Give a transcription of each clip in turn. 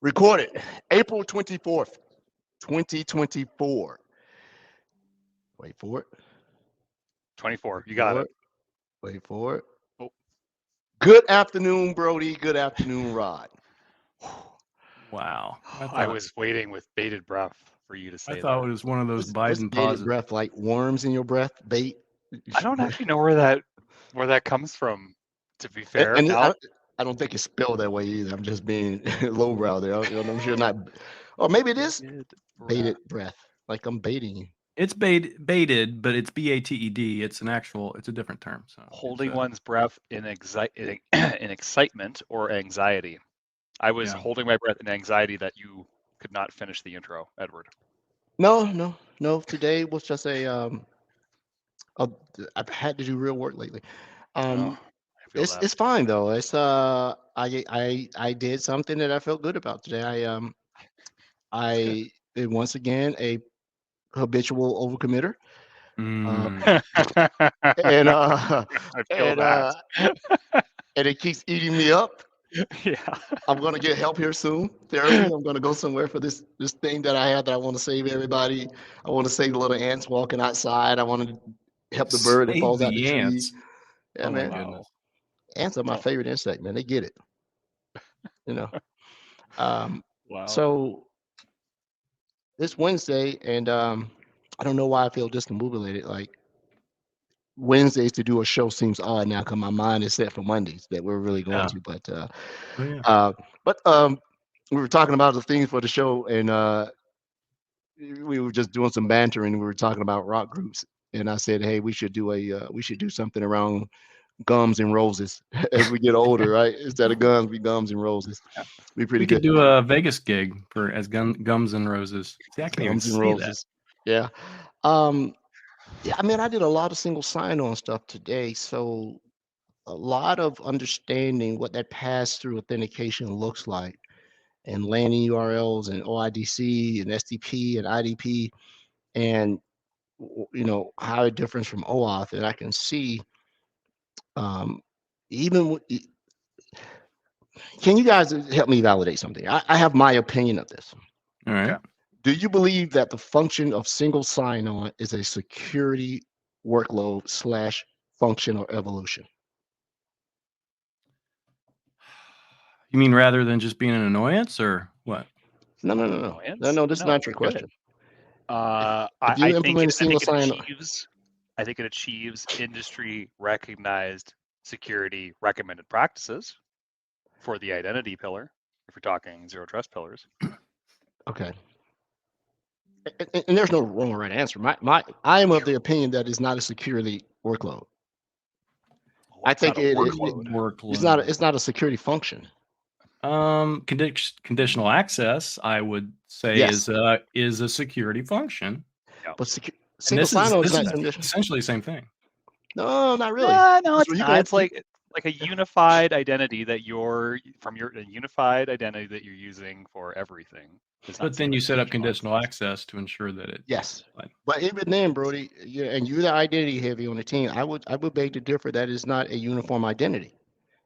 Recorded April 24th, 2024. Wait for it. 24. You got it. Wait for it. Oh. Good afternoon, Brody. Good afternoon, Rod. Wow. I was waiting with bated breath for you to say I thought that. it was one of those What's Biden bated pauses. breath, like worms in your breath? Bait? I don't actually know where that comes from, to be fair. And Now, I don't think it's spelled that way either. I'm just being lowbrow there. I'm sure not. Or maybe it is bated breath. Like I'm baiting you. It's baited, but it's BATED. It's a different term. So holding one's breath in excitement or anxiety. I was holding my breath in anxiety that you could not finish the intro, Edward. No. Today was just I've had to do real work lately. It's fine though. It's I did something that I felt good about today. I did once again a habitual overcommitter. Mm. And I feel that. And it keeps eating me up. Yeah. I'm gonna get help here soon. Therapy. I'm gonna go somewhere for this thing that I have that I want to save everybody. I want to save the little ants walking outside. I want to help the bird that falls out the tree. Ants. Yeah, Oh man. my goodness. Ants are my favorite insect, man. They get it. You know. Wow. So this Wednesday, and I don't know why I feel discombobulated. Like Wednesdays to do a show seems odd now because my mind is set for Mondays that we're really going to. But we were talking about the things for the show, and we were just doing some bantering. We were talking about rock groups, and I said, "Hey, we should do something around Gums and Roses as we get older, right? Instead of guns, we Gums and Roses. Be pretty good. We could do a Vegas gig as Gums and Roses. See, I can Gums and even see Roses. Yeah. Yeah, I mean, I did a lot of single sign-on stuff today, so a lot of understanding what that pass-through authentication looks like, and landing URLs and OIDC and SDP and IDP, and how it differs from OAuth, and I can see even. Can you guys help me validate something? I have my opinion of this. All right. Yeah. Do you believe that the function of single sign-on is a security workload / function or evolution? You mean rather than just being an annoyance, or what? No. This is not your question. I think it achieves industry recognized security recommended practices for the identity pillar, if you're talking zero trust pillars. Okay. And there's no wrong or right answer. I am of the opinion that it's not a security workload. I think it's not a security function. Conditional access, I would say, is a security function. Yeah. But single sign-on is not essentially the same thing. No, not really. No, it's not. It's like a unified identity that you're using for everything. But then you set up conditional access to ensure that it. Yes. But even then, Brody, and you're the identity heavy on the team, I would beg to differ that it's not a uniform identity.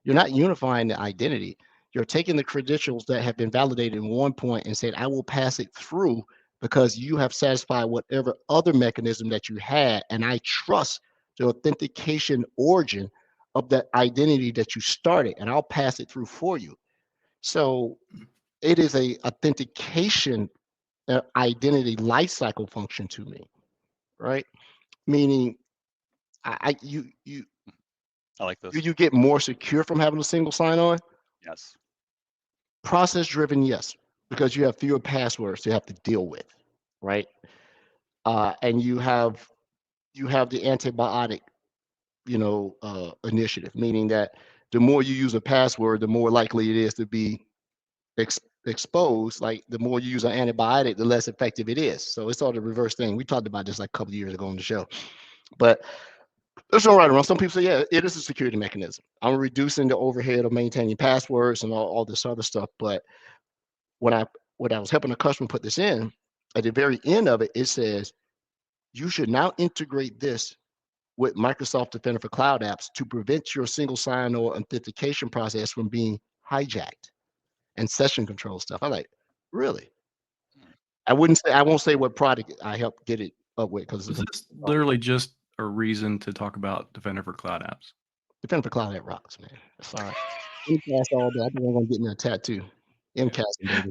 You're not unifying the identity. You're taking the credentials that have been validated in one point and saying, I will pass it through because you have satisfied whatever other mechanism that you had, and I trust the authentication origin of that identity that you started, and I'll pass it through for you. So it is a authentication identity lifecycle function to me, right? Meaning, I like this. You get more secure from having a single sign-on. Yes. Process-driven, yes, because you have fewer passwords to have to deal with, right? And you have the antibiotic, initiative, meaning that the more you use a password, the more likely it is to be exposed. Like the more you use an antibiotic, the less effective it is. So it's all the reverse thing. We talked about this like a couple of years ago on the show, but there's no right or wrong. Some people say, yeah, it is a security mechanism. I'm reducing the overhead of maintaining passwords and all this other stuff. But when I was helping a customer put this in, at the very end of it, it says, you should now integrate this with Microsoft Defender for Cloud Apps to prevent your single sign-on authentication process from being hijacked. and session control stuff. I'm like, really? I won't say what product I helped get it up with because Is this literally just a reason to talk about Defender for Cloud Apps? Defender for Cloud, that rocks, man. That's fine. MCAS all day. I think I'm gonna get me a tattoo. MCAS, baby.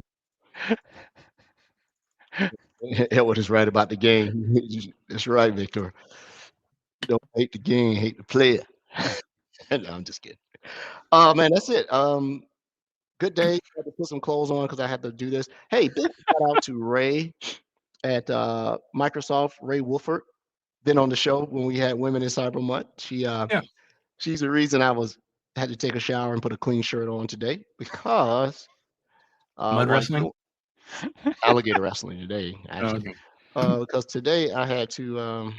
Elwood is right about the game. That's right, Victor. Don't hate the game, hate the player. No, I'm just kidding. Man, that's it. Good day. I had to put some clothes on because I had to do this. Hey, big shout out to Ray at Microsoft, Ray Wolford. Been on the show when we had Women in Cyber Month. She's the reason I had to take a shower and put a clean shirt on today because Mud wrestling? Alligator wrestling today, actually. Because today I had to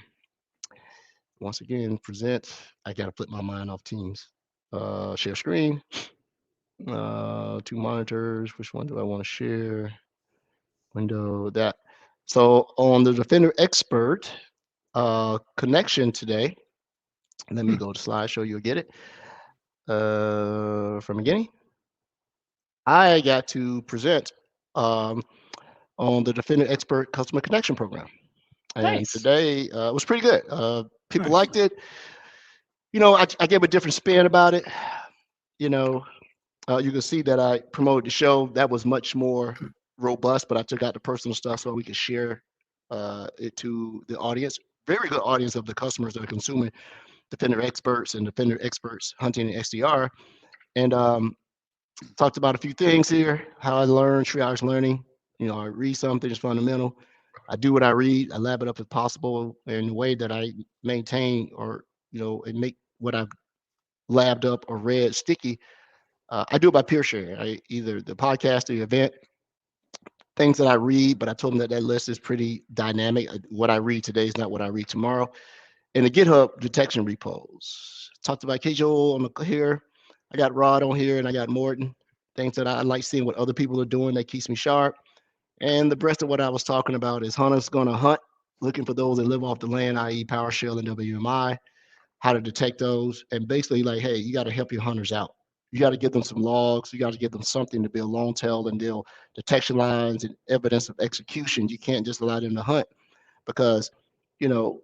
once again present. I got to flip my mind off Teams. Share screen. 2 monitors. Which one do I want to share? Window that. So on the Defender Expert connection today, let me go to slideshow. You'll get it from beginning. I got to present on the Defender Expert Customer Connection Program, and today it was pretty good. People liked it. You know, I gave a different spin about it. You know, you can see that I promoted the show. That was much more robust, but I took out the personal stuff so we could share it to the audience. Very good audience of the customers that are consuming Defender Experts and Defender Experts Hunting and XDR. And talked about a few things here, how I learn, triage learning. You know, I read something, it's fundamental. I do what I read, I lab it up as possible in a way that I maintain or, you know, and make what I've labbed up or read sticky. I do it by peer sharing, either the podcast, the event, things that I read, but I told them that that list is pretty dynamic. What I read today is not what I read tomorrow. And the GitHub detection repos. Talked about Keijo on here. I got Rod on here and I got Morton. Things that I like seeing what other people are doing that keeps me sharp. And the rest of what I was talking about is hunters gonna hunt, looking for those that live off the land, i.e. PowerShell and WMI, how to detect those, and basically like, hey, you got to help your hunters out. You got to give them some logs. You got to give them something to build long tail and deal detection lines and evidence of execution. You can't just allow them to hunt because, you know,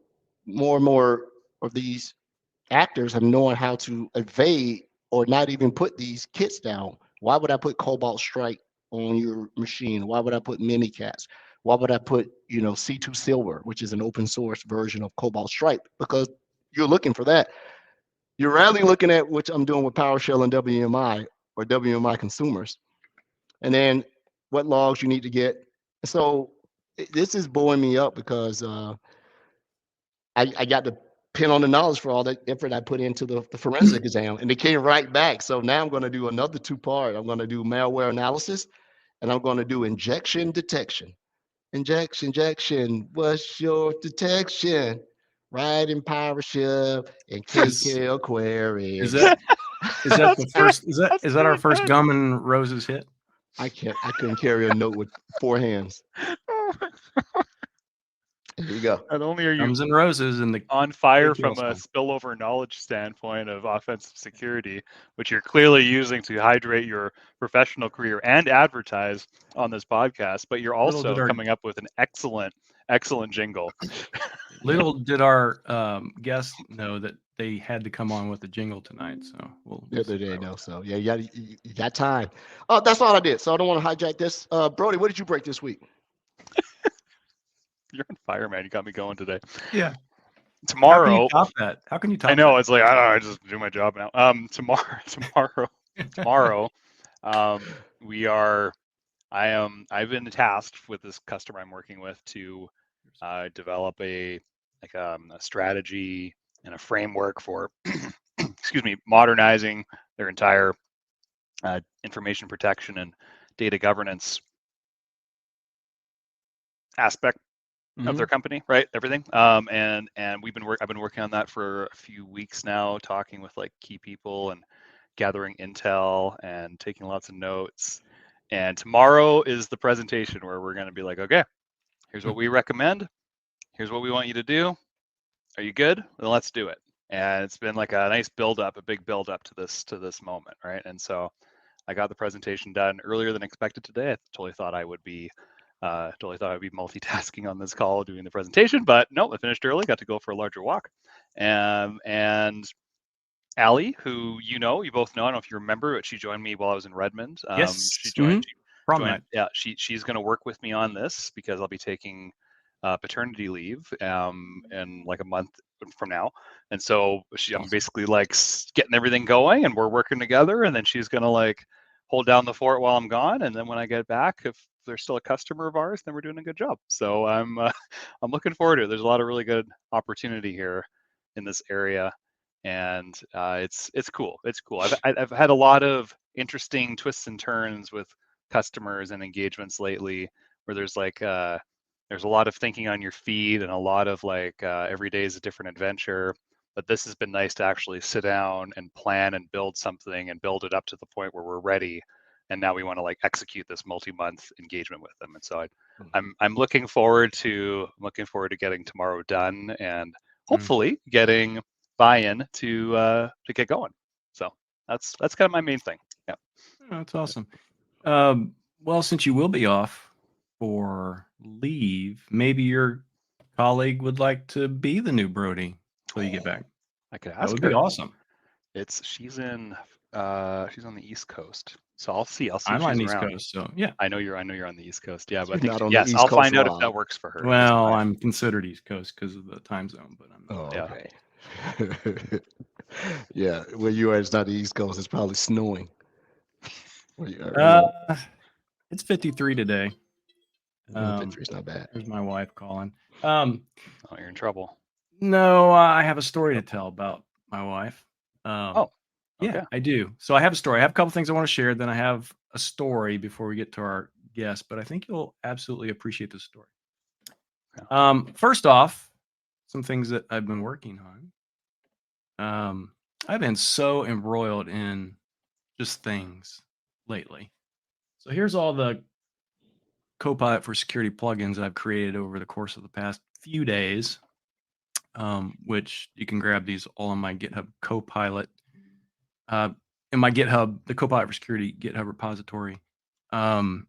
more and more of these actors have known how to evade or not even put these kits down. Why would I put Cobalt Strike on your machine? Why would I put Mimikatz? Why would I put, you know, C2 Silver, which is an open source version of Cobalt Strike? Because you're looking for that. You're rather looking at what I'm doing with PowerShell and WMI or WMI consumers, and then what logs you need to get. So this is blowing me up because I got to pin on the knowledge for all that effort I put into the forensic exam, and they came right back. So now I'm going to do another 2-part. I'm going to do malware analysis, and I'm going to do injection detection. Injection. What's your detection? Right in PowerShell and KKL query. Is that the first? Is that our first Gum and Roses hit? I couldn't carry a note with 4 hands. Here you go. Not only are you Gums and Roses and the on fire from a spillover knowledge standpoint of offensive security, which you're clearly using to hydrate your professional career and advertise on this podcast, but you're also coming up with an excellent jingle. Little did our guests know that they had to come on with a jingle tonight. So they know. So yeah, you got time. Oh, that's all I did. So I don't want to hijack this. Brody, what did you break this week? You're on fire, man. You got me going today. Yeah. Tomorrow. How can you top that? How can you top that? I know. It's like, I don't know. I just do my job now. Tomorrow, I've been tasked with this customer I'm working with to develop a strategy and a framework for, modernizing their entire information protection and data governance aspect of their company, right? Everything. And I've been working on that for a few weeks now, talking with like key people and gathering intel and taking lots of notes. And tomorrow is the presentation where we're going to be like, okay, here's what we recommend. Here's what we want you to do. Are you good? Then let's do it. And it's been like a nice build up, a big build up to this moment, right? And so I got the presentation done earlier than expected today. I totally thought I would be multitasking on this call doing the presentation, but no, I finished early, got to go for a larger walk. And Allie, who you both know, I don't know if you remember, but she joined me while I was in Redmond. Yes. She joined. Prom night. Yeah, she's going to work with me on this because I'll be taking paternity leave in like a month from now, and so I'm basically like getting everything going, and we're working together, and then she's going to like hold down the fort while I'm gone, and then when I get back, if they're still a customer of ours, then we're doing a good job. So I'm looking forward to it. There's a lot of really good opportunity here in this area. And it's cool. It's cool. I've had a lot of interesting twists and turns with customers and engagements lately, where there's like there's a lot of thinking on your feet and a lot of like every day is a different adventure. But this has been nice to actually sit down and plan and build something and build it up to the point where we're ready. And now we want to like execute this multi-month engagement with them. And so I'm looking forward to getting tomorrow done and hopefully getting buy-in to get going. So that's kind of my main thing. Yeah. Oh, that's awesome. Well, since you will be off for leave, maybe your colleague would like to be the new Brody until you get back. I could ask That would her. be awesome. She's on the East Coast, so I'll see. I'm if on she's East around. Coast, so yeah. I know you're on the East Coast. Yeah, but I You're think not on the East I'll Coast, find out if Rob. that works for her. Well, I'm considered East Coast because of the time zone, but I'm okay. Yeah, where you are, it's not the East Coast. It's probably snowing. It's 53 today. 53 is not bad. There's my wife calling. Oh, you're in trouble. No, I have a story to tell about my wife. Okay. Yeah, I do. So I have a story. I have a couple things I want to share. Then I have a story before we get to our guest, but I think you'll absolutely appreciate this story. Yeah. First off, some things that I've been working on. I've been so embroiled in just things lately. So here's all the Copilot for security plugins that I've created over the course of the past few days, which you can grab these all on my GitHub Copilot. In my GitHub, the Copilot for security GitHub repository. But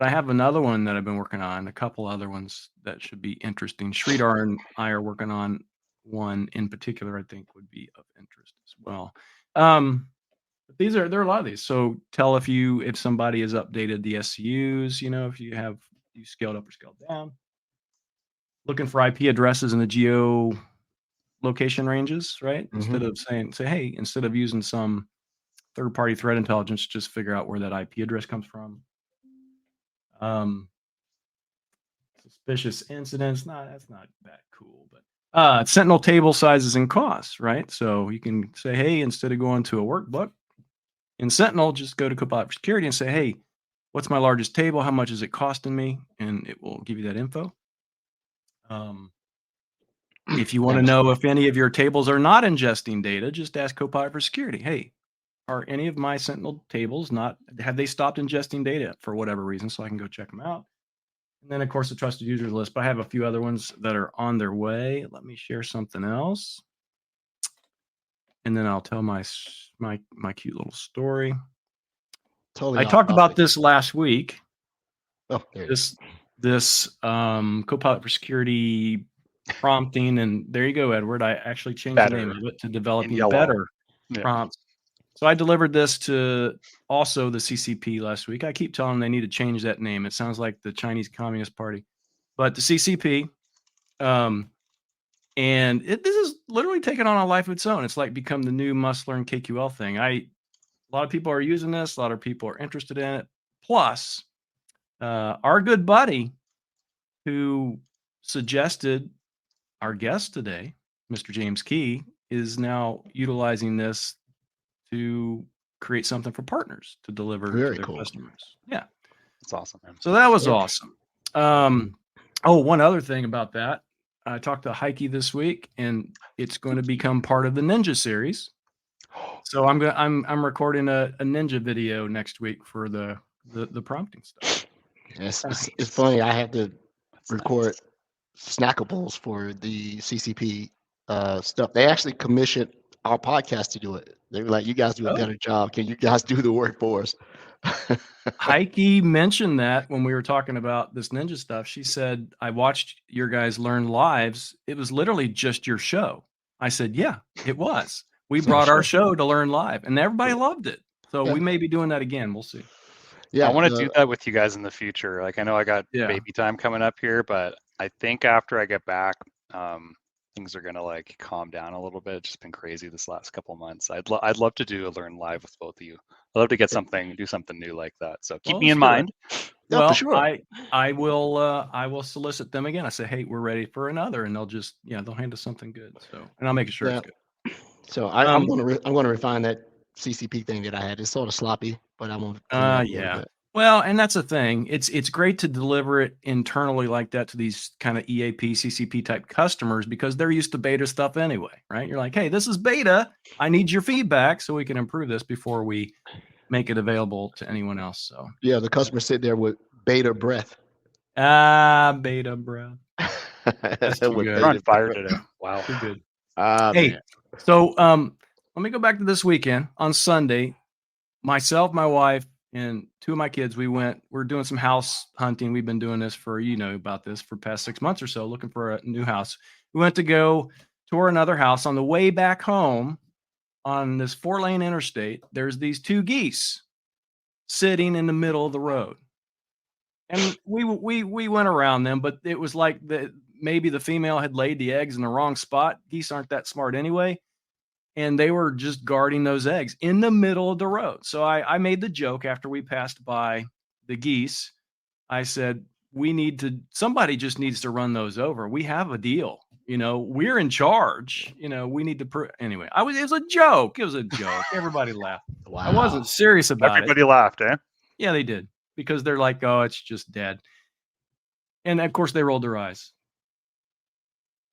I have another one that I've been working on, a couple other ones that should be interesting. Sridhar and I are working on one in particular I think would be of interest as well. But there are a lot of these. So tell if somebody has updated the SCUs, if you scaled up or scaled down. Looking for IP addresses in the geo location ranges, right? Instead of instead of using some third-party threat intelligence, just figure out where that IP address comes from. Suspicious incidents, that's not that cool, but Sentinel table sizes and costs, right? So you can say, hey, instead of going to a workbook in Sentinel, just go to Copilot for security and say, hey, what's my largest table? How much is it costing me? And it will give you that info. If you want to know if any of your tables are not ingesting data, just ask Copilot for security. Hey, are any of my Sentinel tables have they stopped ingesting data for whatever reason? So I can go check them out. And then, of course, the trusted users list. But I have a few other ones that are on their way. Let me share something else. And then I'll tell my cute little story. Totally. I talked about this last week. Oh, this Copilot for security prompting, and there you go, Edward. I actually changed the name of it to developing better prompts. So I delivered this to also the CCP last week. I keep telling them they need to change that name. It sounds like the Chinese Communist Party, but the CCP. And this is literally taking on a life of its own. It's like become the new must-learn KQL thing. A lot of people are using this. A lot of people are interested in it. Plus, our good buddy who suggested our guest today, Mr. James Key, is now utilizing this to create something for partners to deliver to their customers. Yeah. That's awesome, man. So that was awesome. One other thing about that. I talked to Heike this week, and it's going to become part of the Ninja series. So I'm recording a Ninja video next week for the prompting stuff. Yes, it's funny. I have to record snackables for the CCP stuff. They actually commissioned our podcast to do it. They were like, "You guys do a better job. Can you guys do the work for us?" Heike mentioned that when we were talking about this ninja stuff. She said, "I watched your guys learn lives. It was literally just your show." I said, "Yeah, it was. We brought our show to learn live, and everybody loved it. So we may be doing that again. We'll see." Yeah, I want to do that with you guys in the future. Like, I know I got baby time coming up here, but I think after I get back, things are gonna like calm down a little bit. It's just been crazy this last couple of months. I'd love to do a learn live with both of you. I'd love to get do something new like that. So keep me in mind. Yeah, well, for sure. I will solicit them again. I say, hey, we're ready for another, and they'll just they'll hand us something good. So, and I'll make sure it's good. So I'm gonna refine that CCP thing that I had. It's sort of sloppy, but I'm gonna clean it up a little bit. Well, and that's the thing. It's great to deliver it internally like that to these kind of EAP, CCP type customers because they're used to beta stuff anyway, right? You're like, hey, this is beta. I need your feedback so we can improve this before we make it available to anyone else. So yeah, the customer sit there with beta breath. Beta breath. That's too good. We're on fire today. Wow, too good. Hey, man. So let me go back to this weekend. On Sunday, myself, my wife, and two of my kids, we're doing some house hunting. We've been doing this for, about this for past 6 months or so, looking for a new house. We went to go tour another house. On the way back home on this 4-lane interstate, there's these two geese sitting in the middle of the road. And we went around them, but it was like maybe the female had laid the eggs in the wrong spot. Geese aren't that smart anyway. And they were just guarding those eggs in the middle of the road. So I made the joke after we passed by the geese. I said, somebody just needs to run those over. We have a deal. We're in charge. We need to anyway. It was a joke. It was a joke. Everybody laughed. Wow. I wasn't serious about it. Everybody laughed, eh? Yeah, they did. Because they're like, oh, it's just dead. And of course they rolled their eyes.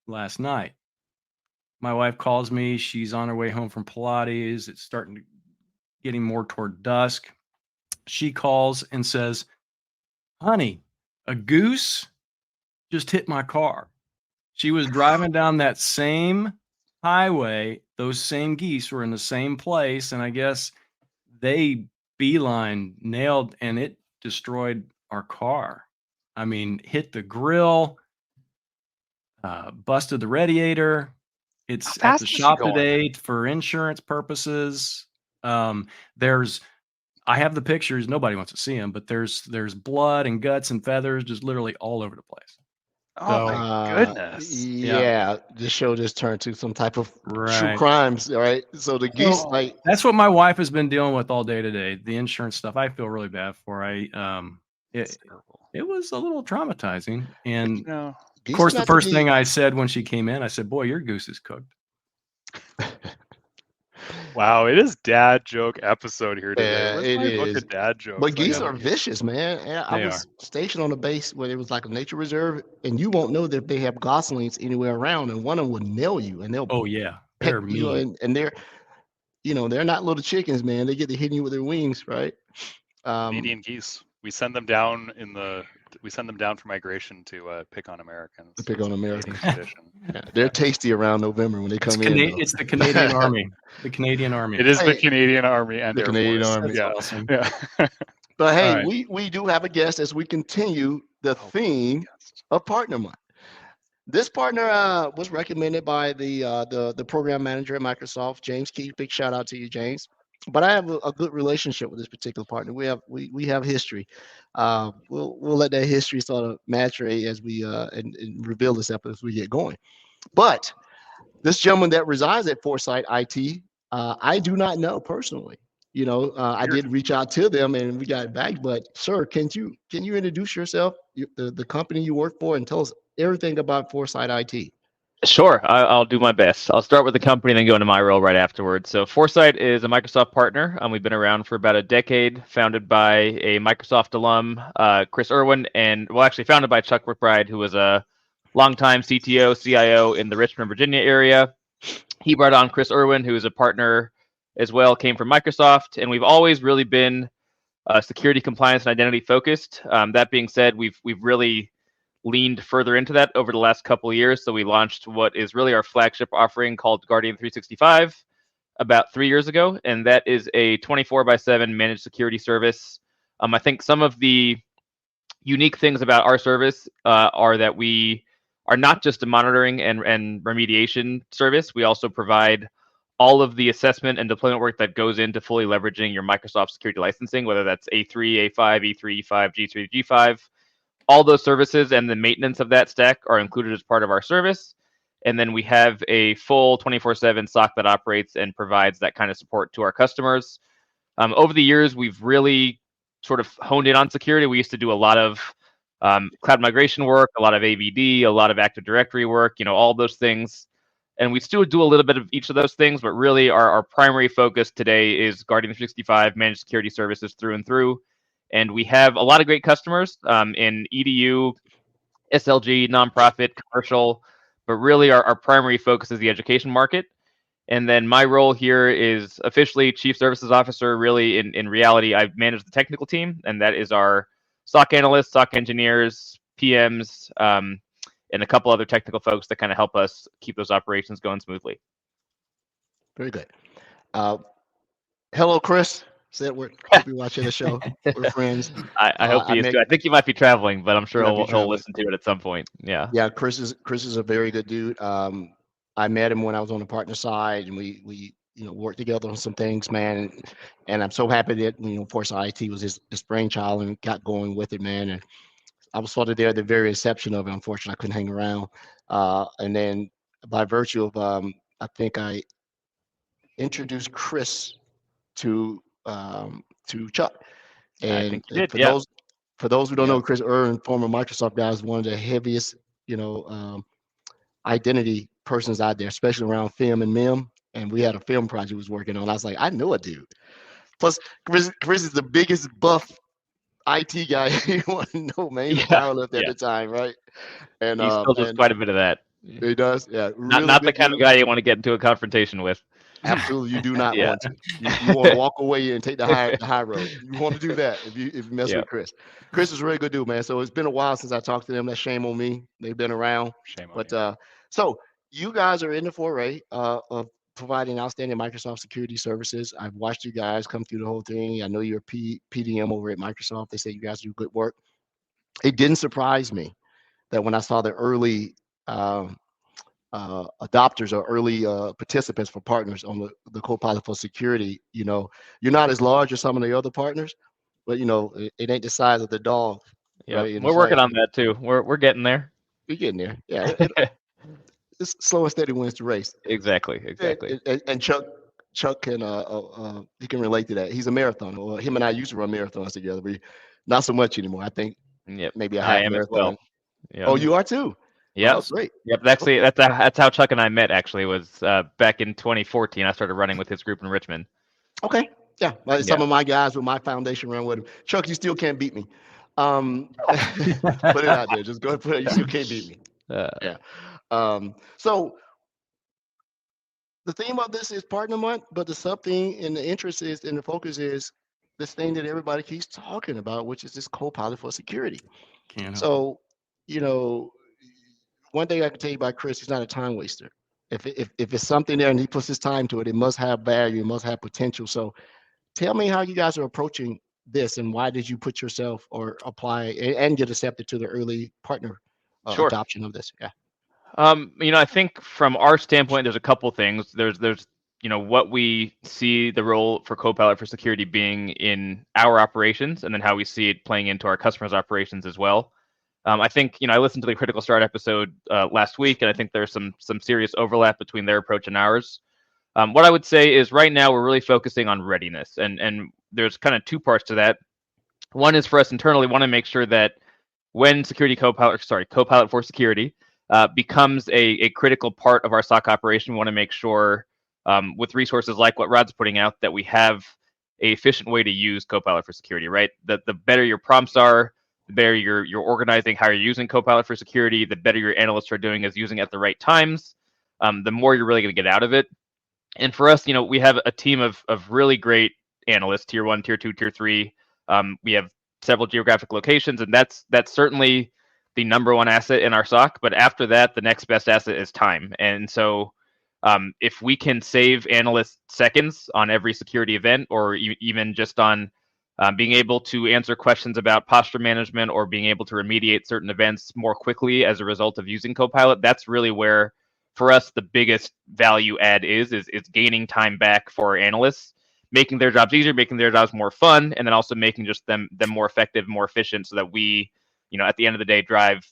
Last night, my wife calls me. She's on her way home from Pilates. It's getting more toward dusk. She calls and says, honey, a goose just hit my car. She was driving down that same highway. Those same geese were in the same place. And I guess they nailed, and it destroyed our car. I mean, hit the grill, busted the radiator. It's at the shop today for insurance purposes. I have the pictures. Nobody wants to see them, but there's blood and guts and feathers just literally all over the place. Oh my goodness! Yeah, this show just turned to some type of true crimes, right? So the geese, that's what my wife has been dealing with all day today. The insurance stuff, I feel really bad for. It was a little traumatizing, and of course, the first thing I said when she came in, I said, "Boy, your goose is cooked." Wow, it is dad joke episode here today. Yeah, it is. Dad joke. But geese are vicious, man. I was stationed on a base where it was like a nature reserve, and you won't know that they have goslings anywhere around, and one of them would nail you, and they'll they're mean. and they're they're not little chickens, man. They get to hitting you with their wings, right? Canadian geese. We send them down for migration to pick on Americans. To pick on Americans. Yeah, they're tasty around November when they come in. It's the Canadian Army. The Canadian Army. It is the Canadian Army and the Canadian Army. That's awesome. Yeah. But hey, we do have a guest as we continue the theme of Partner Month. This partner was recommended by the program manager at Microsoft, James Key. Big shout out to you, James. But I have a good relationship with this particular partner. We have history. We'll let that history sort of maturate as we and reveal this episode as we get going. But this gentleman that resides at Forsyte IT, I do not know personally. I did reach out to them and we got back. But sir, can you introduce yourself, the company you work for, and tell us everything about Forsyte IT? Sure, I'll do my best. I'll start with the company and then go into my role right afterwards. So Forsyte is a Microsoft partner. We've been around for about a decade, founded by a Microsoft alum, Chris Irwin, and actually founded by Chuck McBride, who was a longtime CTO, CIO in the Richmond, Virginia area. He brought on Chris Irwin, who is a partner as well, came from Microsoft, and we've always really been security, compliance, and identity focused. That being said, we've really leaned further into that over the last couple of years. So we launched what is really our flagship offering called Guardian 365. about 3 years ago, and that is a 24/7 managed security service. I think some of the unique things about our service are that we are not just a monitoring and remediation service. We also provide all of the assessment and deployment work that goes into fully leveraging your Microsoft security licensing, whether that's A3, A5, E3, E5, G3, G5. All those services and the maintenance of that stack are included as part of our service. And then we have a full 24/7 SOC that operates and provides that kind of support to our customers. Over the years, we've really sort of honed in on security. We used to do a lot of cloud migration work, a lot of AVD, a lot of Active Directory work, all those things. And we still do a little bit of each of those things, but really our primary focus today is Guardian 365 managed security services through and through. And we have a lot of great customers in EDU, SLG, nonprofit, commercial, but really our primary focus is the education market. And then my role here is officially Chief Services Officer. Really, in reality, I manage the technical team, and that is our SOC analysts, SOC engineers, PMs, and a couple other technical folks that kind of help us keep those operations going smoothly. Very good. Hello, Chris. Hope you're watching the show. We're friends. I hope he is too. I think he might be traveling, but I'm sure he'll listen to it at some point. Yeah. Yeah, Chris is a very good dude. I met him when I was on the partner side, and we worked together on some things, man. And I'm so happy that Forsyte was his brainchild and got going with it, man. And I was sort of there at the very inception of it. Unfortunately, I couldn't hang around. And then by virtue of I think I introduced Chris to Chuck. And for those who don't know, Chris Irwin, former Microsoft guy, is one of the heaviest, identity persons out there, especially around film and MIM. And we had a film project he was working on. I was like, I know a dude. Plus, Chris is the biggest buff IT guy you want to know, man. He was powerlifting at the time, right? And he still does quite a bit of that. He does, yeah. Really not the kind of guy you want to get into a confrontation with. Absolutely, you do not want to. You want to walk away and take the high road. You want to do that if you mess with Chris. Chris is a really good dude, man. So it's been a while since I talked to them. That's shame on me. They've been around. Shame on you. So you guys are in the foray of providing outstanding Microsoft security services. I've watched you guys come through the whole thing. I know you're PDM over at Microsoft. They say you guys do good work. It didn't surprise me that when I saw the early adopters or early participants for partners on the Copilot for security, you're not as large as some of the other partners, but it ain't the size of the dog. Yeah, right? We're working on that too. We're getting there. You're getting there. Yeah. It's slow and steady wins the race. Exactly. And Chuck can he can relate to that. He's a marathoner. Well, him and I used to run marathons together. We not so much anymore. I think maybe a half marathon. Well. Yep. Oh, you are too. Yeah. Oh, great. Yep. Actually, that's how Chuck and I met. Actually, was back in 2014. I started running with his group in Richmond. Okay. Yeah. Some of my guys with my foundation ran with him. Chuck, you still can't beat me. Put it out there. Just go ahead and put it. You still can't beat me. Yeah. So the theme of this is partner month, but the sub theme and the interest is and the focus is this thing that everybody keeps talking about, which is this Copilot for security. So, one thing I can tell you about Chris, he's not a time waster. If it's something there and he puts his time to it, it must have value, it must have potential. So tell me how you guys are approaching this and why did you put yourself or apply and get accepted to the early partner adoption of this? Yeah. I think from our standpoint, there's a couple things. There's what we see the role for Copilot for security being in our operations, and then how we see it playing into our customers' operations as well. I think I listened to the Critical Start episode last week, and I think there's some serious overlap between their approach and ours. What I would say is right now we're really focusing on readiness, and there's kind of two parts to that. One is for us internally, want to make sure that when Copilot for security becomes a critical part of our SOC operation, we want to make sure with resources like what Rod's putting out that we have an efficient way to use Copilot for security, right? That the better your prompts are, the better you're organizing how you're using Copilot for security, the better your analysts are doing is using it at the right times, the more you're really going to get out of it. And for us, we have a team of really great analysts, tier 1, tier 2, tier 3. We have several geographic locations, and that's certainly the number one asset in our SOC. But after that, the next best asset is time. And so If we can save analysts seconds on every security event, or even just on being able to answer questions about posture management or being able to remediate certain events more quickly as a result of using Copilot, that's really where, for us, the biggest value add is gaining time back for analysts, making their jobs easier, making their jobs more fun, and then also making just them more effective, more efficient, so that we, at the end of the day, drive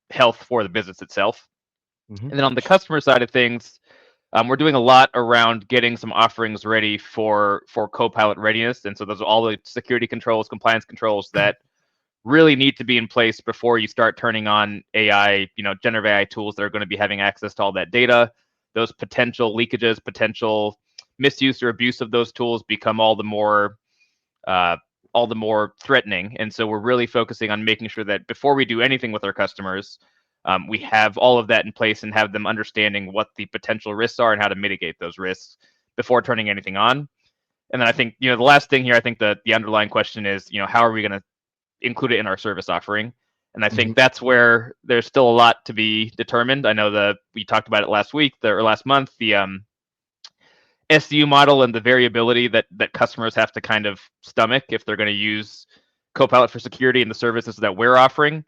health for the business itself. Mm-hmm. And then on the customer side of things, we're doing a lot around getting some offerings ready for Copilot readiness. And so those are all the security controls, compliance controls that really need to be in place before you start turning on AI, generative AI tools that are going to be having access to all that data. Those potential leakages, potential misuse or abuse of those tools become all the more threatening. And so we're really focusing on making sure that before we do anything with our customers, we have all of that in place and have them understanding what the potential risks are and how to mitigate those risks before turning anything on. And then I think, the last thing here, I think the underlying question is, how are we going to include it in our service offering? And I think that's where there's still a lot to be determined. I know we talked about it last month, the SDU model and the variability that customers have to kind of stomach if they're going to use Copilot for security and the services that we're offering.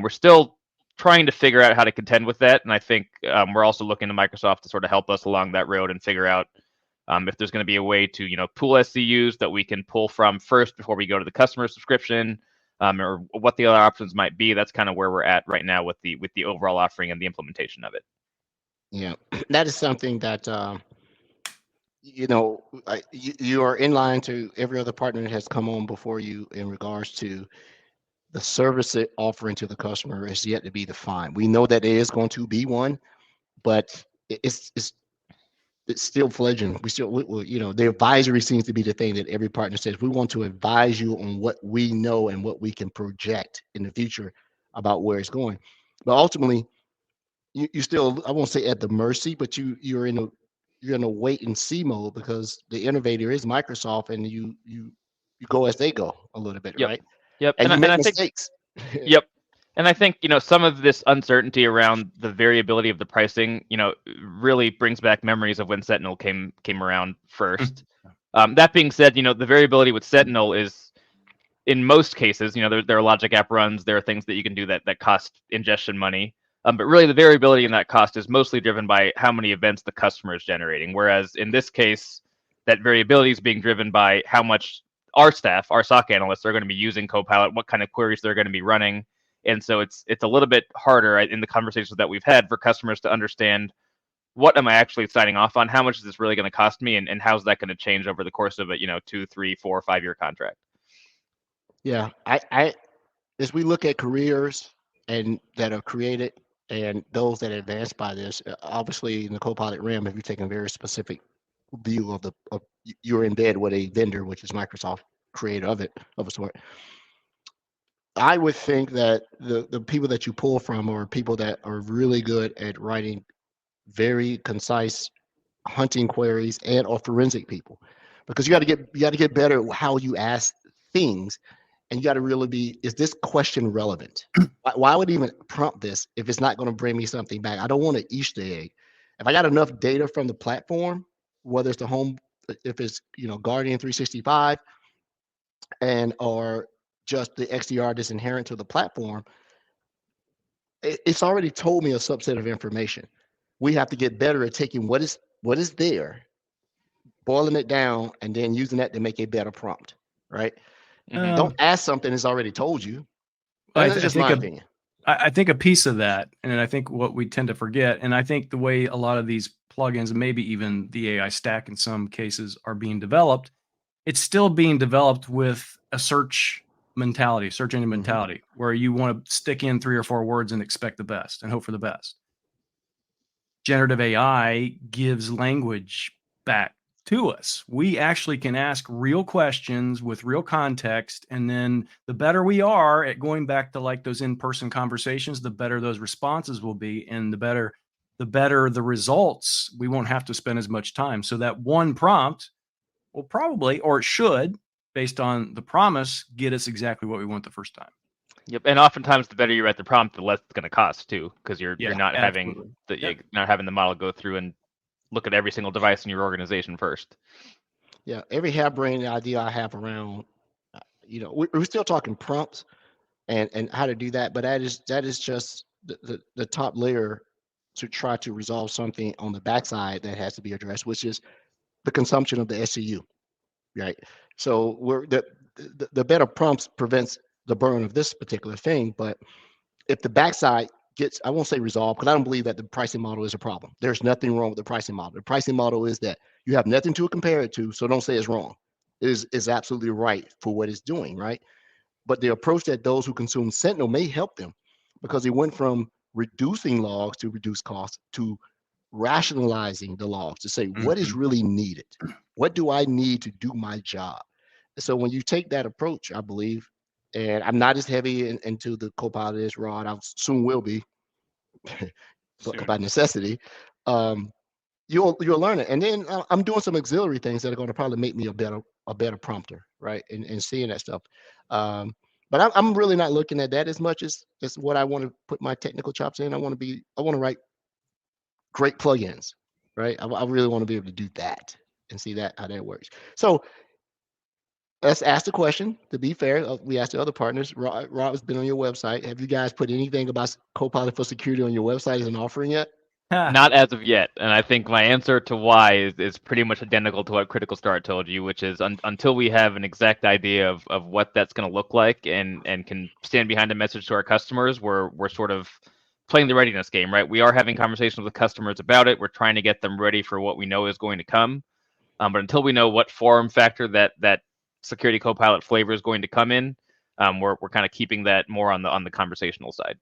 We're still trying to figure out how to contend with that. And I think we're also looking to Microsoft to sort of help us along that road and figure out if there's going to be a way to, pool SCUs that we can pull from first before we go to the customer subscription, or what the other options might be. That's kind of where we're at right now with the overall offering and the implementation of it. Yeah, that is something that, you are in line to every other partner that has come on before you in regards to the service offering to the customer is yet to be defined. We know that there is going to be one, but it's still fledgling. The advisory seems to be the thing that every partner says. We want to advise you on what we know and what we can project in the future about where it's going. But ultimately, you still, I won't say at the mercy, but you're in a wait and see mode, because the innovator is Microsoft, and you go as they go a little bit, right? Yep. And you make mistakes. Yep. And I think, some of this uncertainty around the variability of the pricing, really brings back memories of when Sentinel came around first. That being said, the variability with Sentinel is, in most cases, there are logic app runs, there are things that you can do that cost ingestion money. But really the variability in that cost is mostly driven by how many events the customer is generating. Whereas in this case, that variability is being driven by how much our staff, our SOC analysts, are going to be using Copilot, what kind of queries they're going to be running. And so it's a little bit harder in the conversations that we've had for customers to understand, what am I actually signing off on? How much is this really going to cost me? And how's that going to change over the course of a 2, 3, 4, 5-year contract? Yeah, I as we look at careers and that are created and those that advance by this, obviously in the Copilot realm, if you take a very specific view of you're in bed with a vendor, which is Microsoft, creator of it of a sort. I would think that the people that you pull from are people that are really good at writing very concise hunting queries and or forensic people, because you got to get better at how you ask things, and you got to really be, is this question relevant? Why would I even prompt this if it's not going to bring me something back? I don't want an Easter egg. If I got enough data from the platform, whether it's the home, if it's Guardian 365 and or just the XDR that's inherent to the platform, it's already told me a subset of information. We have to get better at taking what is there, boiling it down, and then using that to make a better prompt, right? Don't ask something that's already told you. That's just my opinion. I think a piece of that, and I think what we tend to forget, and I think the way a lot of these plugins, and maybe even the AI stack in some cases, are being developed, it's still being developed with a search engine mentality, where you want to stick in 3 or 4 words and expect the best and hope for the best. Generative AI gives language back to us. We actually can ask real questions with real context, and then the better we are at going back to like those in-person conversations, the better those responses will be, and the better the results. We won't have to spend as much time. So that one prompt will probably, or it should, based on the promise, get us exactly what we want the first time. Yep, and oftentimes the better you write the prompt, the less it's going to cost too, because you're not having the model go through and look at every single device in your organization first. Yeah, every harebrained idea I have around, we're still talking prompts and how to do that, but that is just the top layer to try to resolve something on the backside that has to be addressed, which is the consumption of the SCU, right? So the better prompts prevents the burn of this particular thing, but if the backside gets, I won't say resolved, because I don't believe that the pricing model is a problem. There's nothing wrong with the pricing model. The pricing model is that you have nothing to compare it to, so don't say it's wrong. It is absolutely right for what it's doing, right? But the approach that those who consume Sentinel may help them, because it went from reducing logs to reduce costs to rationalizing the logs to say what is really needed. What do I need to do my job? So when you take that approach, I believe, and I'm not as heavy into the Copilot as Rod, I soon will be, but by necessity, you'll learn it. And then I'm doing some auxiliary things that are going to probably make me a better prompter, right? And seeing that stuff. But I'm really not looking at that as much as what I want to put my technical chops in. I want to write great plugins, right? I really want to be able to do that and see how that works. So let's ask the question. To be fair, we asked the other partners. Rob has been on your website. Have you guys put anything about Copilot for security on your website as an offering yet? Not as of yet, and I think my answer to why is pretty much identical to what Critical Start told you, which is until we have an exact idea of what that's going to look like and can stand behind a message to our customers, we're sort of playing the readiness game, right? We are having conversations with customers about it. We're trying to get them ready for what we know is going to come, but until we know what form factor that Security Copilot flavor is going to come in, we're kind of keeping that more on the conversational side.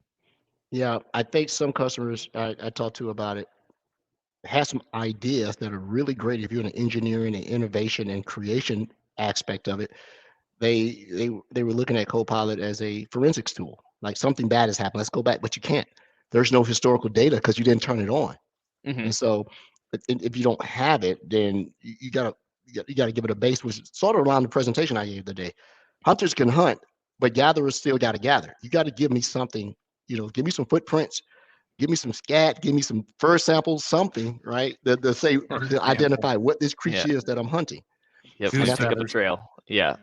Yeah, I think some customers I talked to about it have some ideas that are really great if you're in the engineering and innovation and creation aspect of it. They were looking at Copilot as a forensics tool, like something bad has happened. Let's go back, but you can't. There's no historical data because you didn't turn it on. And so if you don't have it, then you gotta give it a base, which is sort of around the presentation I gave today. Hunters can hunt, but gatherers still got to gather. You got to give me something, give me some footprints, give me some scat, give me some fur samples, something, right? That say to identify what this creature is that I'm hunting. Yep, And pick up the trail. Yeah.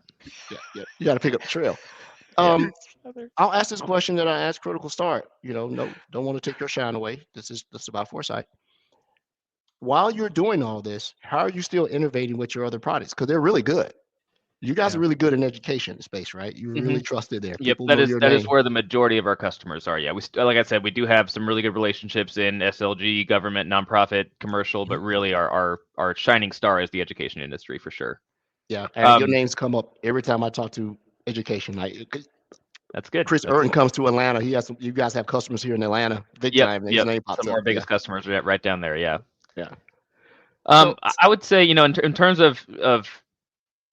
Yeah. You got to pick up the trail. I'll ask this question that I asked Critical Start. No, don't want to take your shine away. This is about Forsyte. While you're doing all this, how are you still innovating with your other products? Because they're really good. You guys are really good in education space, right? You're really trusted there. Yep, People that know is your that name. is where the majority of our customers are. Yeah, like I said, we do have some really good relationships in SLG, government, nonprofit, commercial, but really our shining star is the education industry for sure. Yeah, and your names come up every time I talk to education. That's good. Chris Urton comes to Atlanta. You guys have customers here in Atlanta, big time. And his name pops some of up. our biggest customers are right down there. Yeah. Yeah. I would say, in terms of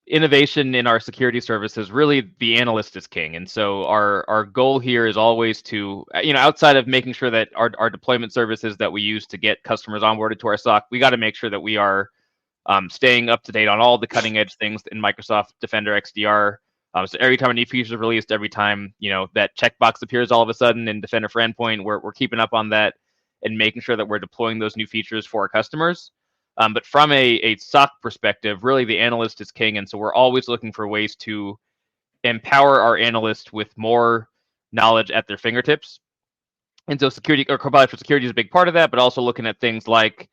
innovation in our security services, really the analyst is king. And so our goal here is always to, outside of making sure that our deployment services that we use to get customers onboarded to our SOC, we got to make sure that we are staying up to date on all the cutting edge things in Microsoft Defender XDR. So every time a new feature is released, every time, that checkbox appears all of a sudden in Defender for Endpoint, we're keeping up on that and making sure that we're deploying those new features for our customers. But from a SOC perspective, really the analyst is king. And so we're always looking for ways to empower our analysts with more knowledge at their fingertips. And so security, or Copilot for Security, is a big part of that, but also looking at things like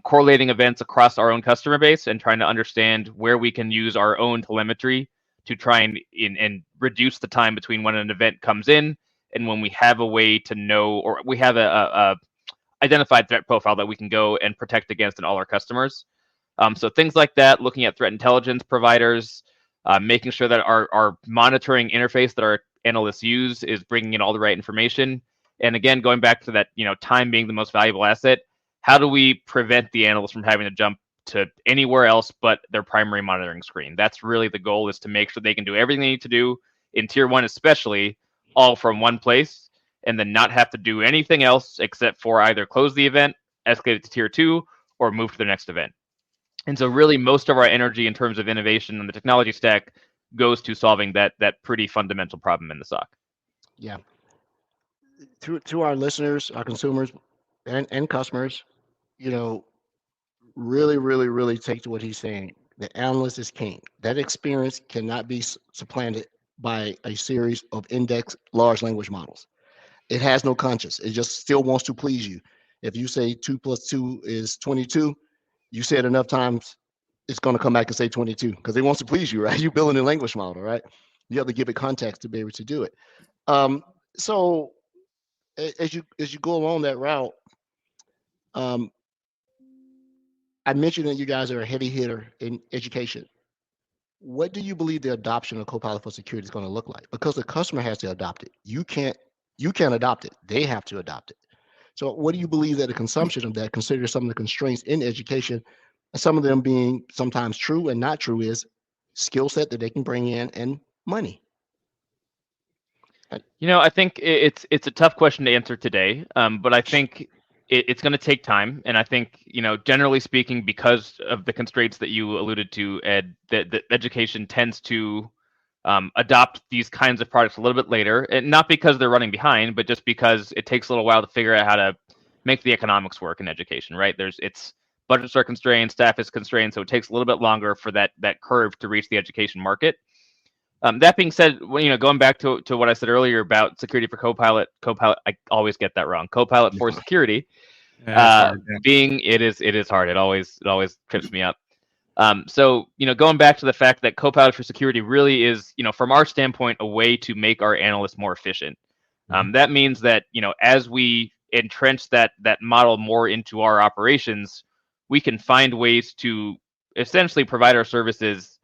correlating events across our own customer base and trying to understand where we can use our own telemetry to try and reduce the time between when an event comes in and when we have a way to know, or we have a identified threat profile that we can go and protect against in all our customers. So things like that, looking at threat intelligence providers, making sure that our monitoring interface that our analysts use is bringing in all the right information. And again, going back to that, time being the most valuable asset, how do we prevent the analyst from having to jump to anywhere else but their primary monitoring screen? That's really the goal, is to make sure they can do everything they need to do in tier 1, especially, all from one place, and then not have to do anything else except for either close the event, escalate it to tier 2, or move to the next event. And so really most of our energy in terms of innovation in the technology stack goes to solving that pretty fundamental problem in the SOC. Yeah. To our listeners, our consumers, and customers, really, really, really take to what he's saying, the analyst is king. That experience cannot be supplanted by a series of index large language models. It has no conscience. It just still wants to please you. If you say 2 plus 2 is 22, you say it enough times, it's going to come back and say 22 because it wants to please you, right? You're building a language model, right? You have to give it context to be able to do it. So as you go along that route, um, I mentioned that you guys are a heavy hitter in education. What do you believe the adoption of Copilot for Security is going to look like? Because the customer has to adopt it. You can't adopt it. They have to adopt it. So what do you believe that the consumption of that, consider some of the constraints in education, and some of them being sometimes true and not true, is skill set that they can bring in and money? I think it's a tough question to answer today, but I think it's going to take time, and I think generally speaking, because of the constraints that you alluded to, Ed, that education tends to adopt these kinds of products a little bit later, and not because they're running behind, but just because it takes a little while to figure out how to make the economics work in education. Right? It's budgets are constrained, staff is constrained, so it takes a little bit longer for that curve to reach the education market. That being said, going back to what I said earlier about security for Copilot, I always get that wrong. Copilot for security, it is hard. It always trips me up. So going back to the fact that Copilot for security really is, from our standpoint, a way to make our analysts more efficient. That means that as we entrench that model more into our operations, we can find ways to essentially provide our services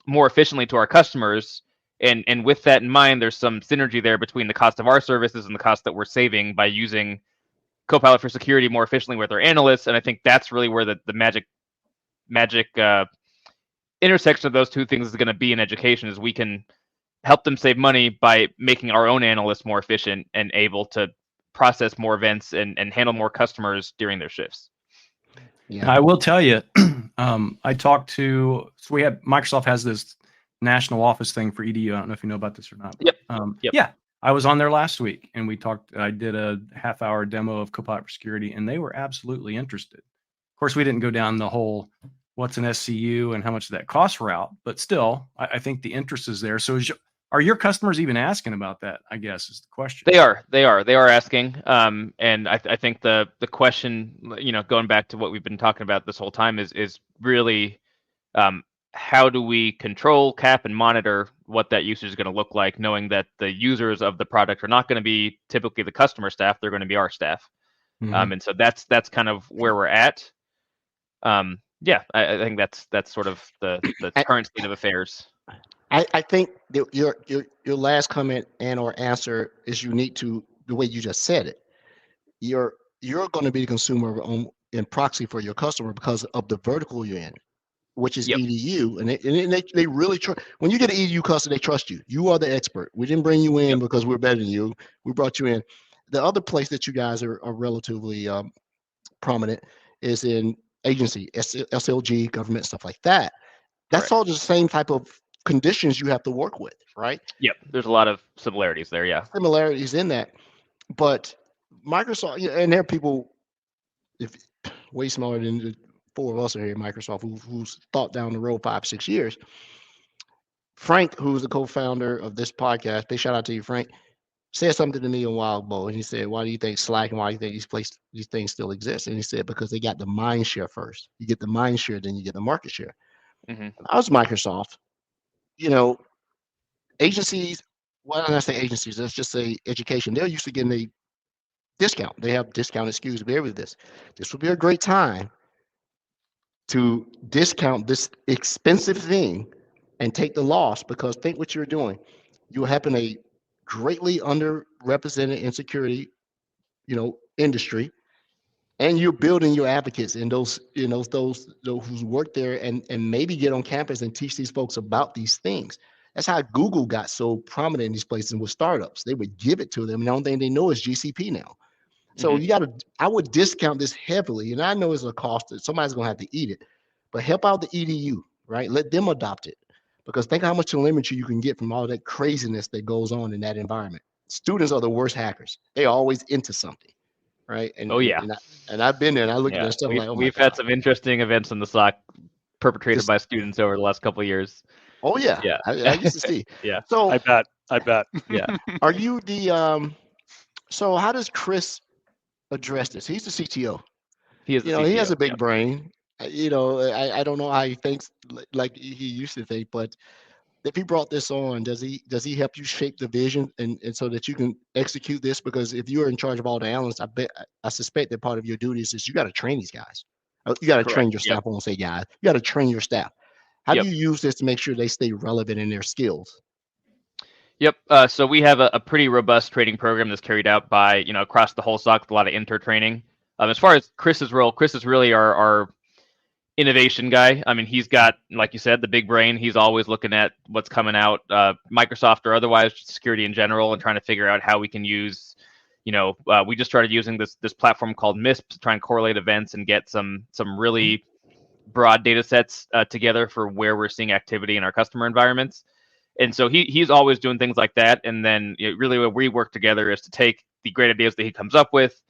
more efficiently to our customers, and with that in mind, there's some synergy there between the cost of our services and the cost that we're saving by using Copilot for security more efficiently with our analysts. And I think that's really where the magic intersection of those two things is going to be in education, is we can help them save money by making our own analysts more efficient and able to process more events and handle more customers during their shifts. Yeah. I will tell you, I talked to, so Microsoft has this national office thing for EDU. I don't know if you know about this or not. Yep. Yeah, I was on there last week and I did a half-hour demo of Copilot for Security, and they were absolutely interested. Of course, we didn't go down the whole what's an SCU and how much that costs route, but still, I think the interest is there. So are your customers even asking about that, I guess, is the question. They are asking. And I think the question, going back to what we've been talking about this whole time is really how do we control, cap, and monitor what that usage is going to look like, knowing that the users of the product are not going to be typically the customer staff, they're going to be our staff. And so that's kind of where we're at. I think that's sort of the current state of affairs. I think that your last comment and or answer is unique to the way you just said it. You're going to be the consumer in proxy for your customer because of the vertical you're in, which is EDU, and they really trust. When you get an EDU customer, they trust you. You are the expert. We didn't bring you in because we're better than you. We brought you in. The other place that you guys are relatively prominent is in agency, SLG, government, stuff like that. That's all just the same type of conditions you have to work with, right? Yep. There's a lot of similarities there. Yeah. Similarities in that. But Microsoft, and there are people way smaller than the four of us are here at Microsoft who's thought down the road 5-6 years. Frank, who's the co-founder of this podcast, big shout out to you, Frank, said something to me a while ago, and he said, why do you think Slack and why do you think these things still exist? And he said, because they got the mind share first. You get the mind share, then you get the market share. I was Microsoft, agencies, why don't I say agencies? Let's just say education. They're used to getting a discount. They have discounted SKUs to be able to this. This would be a great time to discount this expensive thing and take the loss, because think what you're doing. You're helping a greatly underrepresented in security, industry, and you're building your advocates and those who's work there and maybe get on campus and teach these folks about these things. That's how Google got so prominent in these places with startups. They would give it to them, and the only thing they know is GCP now. So I would discount this heavily, and I know it's a cost that somebody's gonna have to eat it, but help out the EDU, right? Let them adopt it, because think how much telemetry you can get from all that craziness that goes on in that environment. Students are the worst hackers. They're always into something. right? Oh yeah, And I've been there, and I look at yeah. that stuff We've like, oh my we've had God, some interesting events in the SOC perpetrated this, by students over the last couple of years. oh yeah, Yeah, I used to see. yeah, So I bet. I bet. yeah. are you the so how does Chris address this? He's the CTO. He is the He CTO. has a Yeah, big brain. I don't know how he thinks like he used to think, but if he brought this on, does he help you shape the vision and so that you can execute this? Because if you're in charge of all the analysts, I suspect that part of your duties is you got to train these guys. You got to correct. train your Yep, staff. I won't say guys. You got to train your staff. How do yep. you use this to make sure they stay relevant in their skills? Yep. So we have a pretty robust training program that's carried out by, across the whole SOC with a lot of inter training. As far as Chris's role, Chris is really our innovation guy. I mean, he's got, like you said, the big brain. He's always looking at what's coming out, Microsoft or otherwise, security in general, and trying to figure out how we can use. We just started using this platform called MISP to try and correlate events and get some really broad data sets together for where we're seeing activity in our customer environments. And so he's always doing things like that. And then really what we work together is to take the great ideas that he comes up with,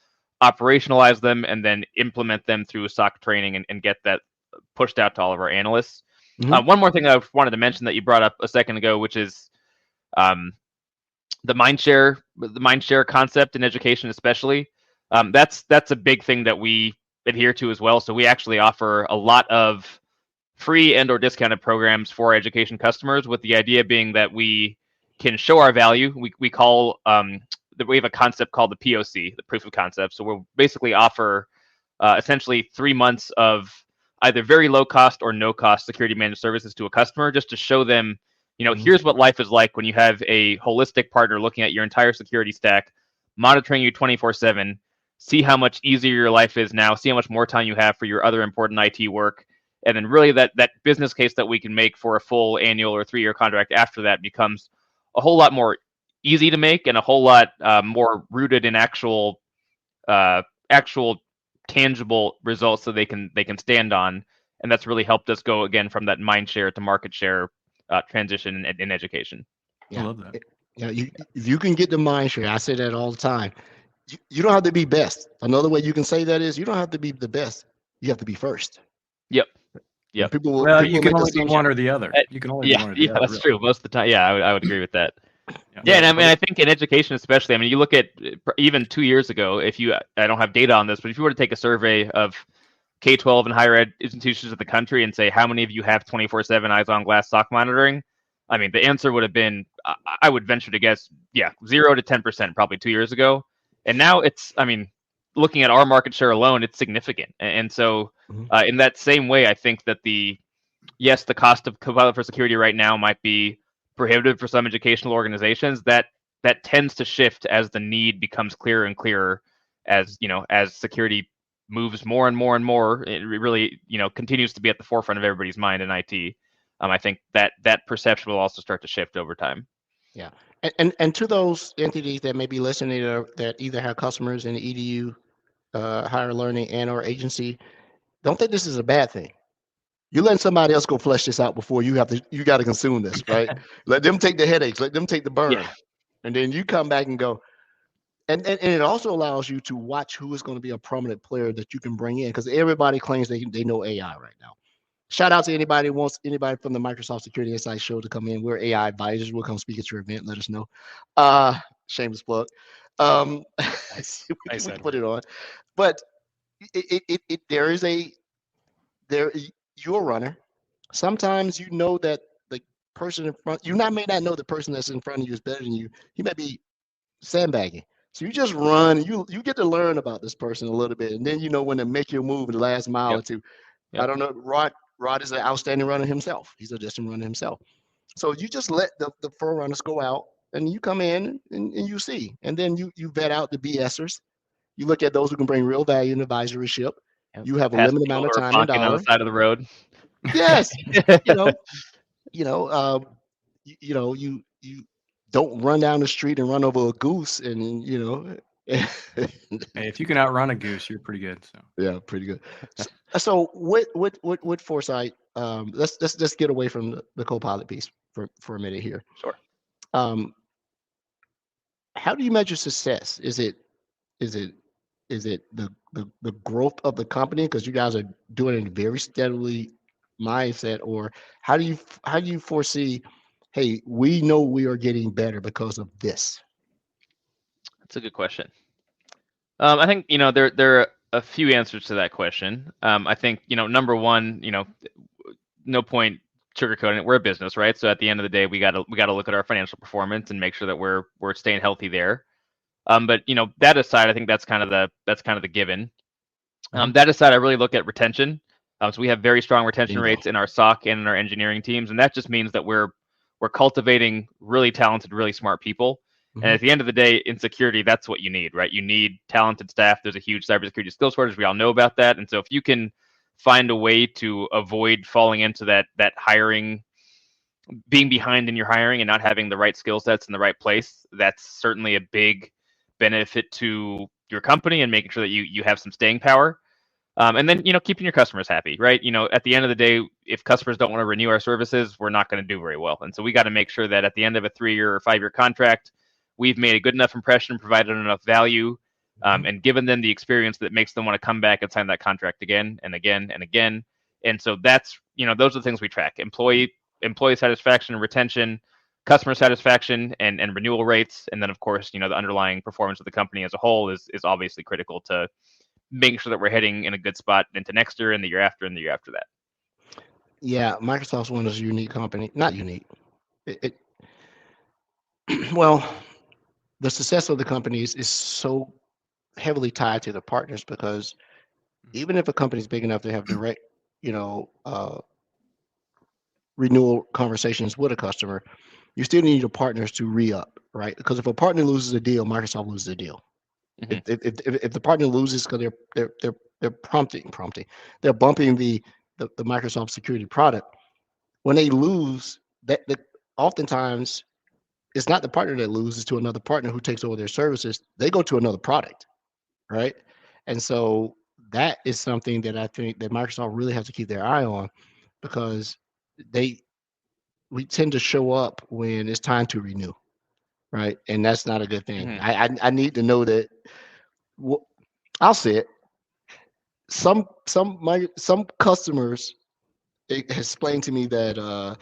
operationalize them, and then implement them through SOC training and get that pushed out to all of our analysts. One more thing I wanted to mention that you brought up a second ago, which is the mind share concept in education, especially. That's a big thing that we adhere to as well. So we actually offer a lot of free and or discounted programs for our education customers, with the idea being that we can show our value. We call we have a concept called the POC, the proof of concept. So we'll basically offer essentially 3 months of either very low cost or no cost security managed services to a customer, just to show them, here's what life is like when you have a holistic partner looking at your entire security stack, monitoring you 24/7. See how much easier your life is now. See how much more time you have for your other important IT work. And then really that business case that we can make for a full annual or 3-year contract after that becomes a whole lot more easy to make and a whole lot more rooted in actual tangible results that they can stand on. And that's really helped us go again from that mind share to market share transition in education. I love that. If you can get the mind share, I say that all the time. You don't have to be best. Another way you can say that is you don't have to be the best. You have to be first. Yep. Well, you can only be one or the other. You can only be one or the other. That's true. Most of the time, I would agree with that. Yeah, and I mean, I think in education especially, I mean, you look at even 2 years ago, I don't have data on this, but if you were to take a survey of K-12 and higher ed institutions of the country and say, how many of you have 24/7 eyes on glass SOC monitoring? I mean, the answer would have been, I would venture to guess, 0 to 10% probably 2 years ago. And now looking at our market share alone, it's significant. And so in that same way, I think that the cost of Copilot for security right now might be prohibitive for some educational organizations. That tends to shift as the need becomes clearer and clearer, as security moves more and more and more. It really continues to be at the forefront of everybody's mind in IT. I think that perception will also start to shift over time. Yeah, and to those entities that may be listening that either have customers in the EDU, higher learning, and or agency, don't think this is a bad thing. You're letting somebody else go flesh this out before you got to consume this, right? Let them take the headaches, let them take the burn, and then you come back and go. And it also allows you to watch who is going to be a prominent player that you can bring in, because everybody claims they know AI right now. Shout out to anybody from the Microsoft Security MSI Show to come in. We're AI advisors. We'll come speak at your event. Let us know. Shameless plug. We can put it on. But you're a runner. Sometimes you know that the person in front, may not know the person that's in front of you is better than you. He may be sandbagging. So you just run. You get to learn about this person a little bit, and then when to make your move in the last mile or two. I don't know. Rod is an outstanding runner himself. He's a distant runner himself. So you just let the forerunners go out, and you come in and you see, and then you vet out the BSers. You look at those who can bring real value in advisoryship. You have a limited amount of time and dollars on the side of the road. Yes, you don't run down the street and run over a goose, and Hey, if you can outrun a goose, you're pretty good. So yeah, pretty good. So with Forsyte, let's just get away from the Copilot piece for a minute here. Sure. How do you measure success? Is it Is it the growth of the company because you guys are doing it very steadily mindset, or how do you foresee? Hey, we know we are getting better because of this. That's a good question. I think there are a few answers to that question. I think number one, no point sugarcoating it. We're a business, right? So at the end of the day, we got to look at our financial performance and make sure that we're staying healthy there. But that aside, I think that's kind of the given. That aside, I really look at retention. So we have very strong retention Bingo. rates in our SOC and in our engineering teams, and that just means that we're cultivating really talented, really smart people. And at the end of the day, in security, that's what you need, right? You need talented staff. There's a huge cybersecurity skills shortage. We all know about that. And so if you can find a way to avoid falling into that hiring, being behind in your hiring and not having the right skill sets in the right place, that's certainly a big benefit to your company and making sure that you have some staying power. And then keeping your customers happy, right? At the end of the day, if customers don't want to renew our services, we're not going to do very well. And so we got to make sure that at the end of a 3-year or 5-year contract, we've made a good enough impression, provided enough value, and given them the experience that makes them want to come back and sign that contract again and again and again. And so that's those are the things we track: employee satisfaction and retention, customer satisfaction, and renewal rates, and then of course the underlying performance of the company as a whole is obviously critical to making sure that we're heading in a good spot into next year and the year after and the year after that. Yeah, Microsoft's one of those unique company. Not unique. Well, the success of the companies is so heavily tied to the partners because even if a company is big enough to have direct, renewal conversations with a customer, you still need your partners to re-up, right? Because if a partner loses a deal, Microsoft loses a deal. If the partner loses because they're they're bumping the Microsoft security product, when they lose, that oftentimes it's not the partner that loses to another partner who takes over their services. They go to another product, right? And so that is something that I think that Microsoft really has to keep their eye on because we tend to show up when it's time to renew, right? And that's not a good thing. I need to know that. I'll say it. Some customers explained to me that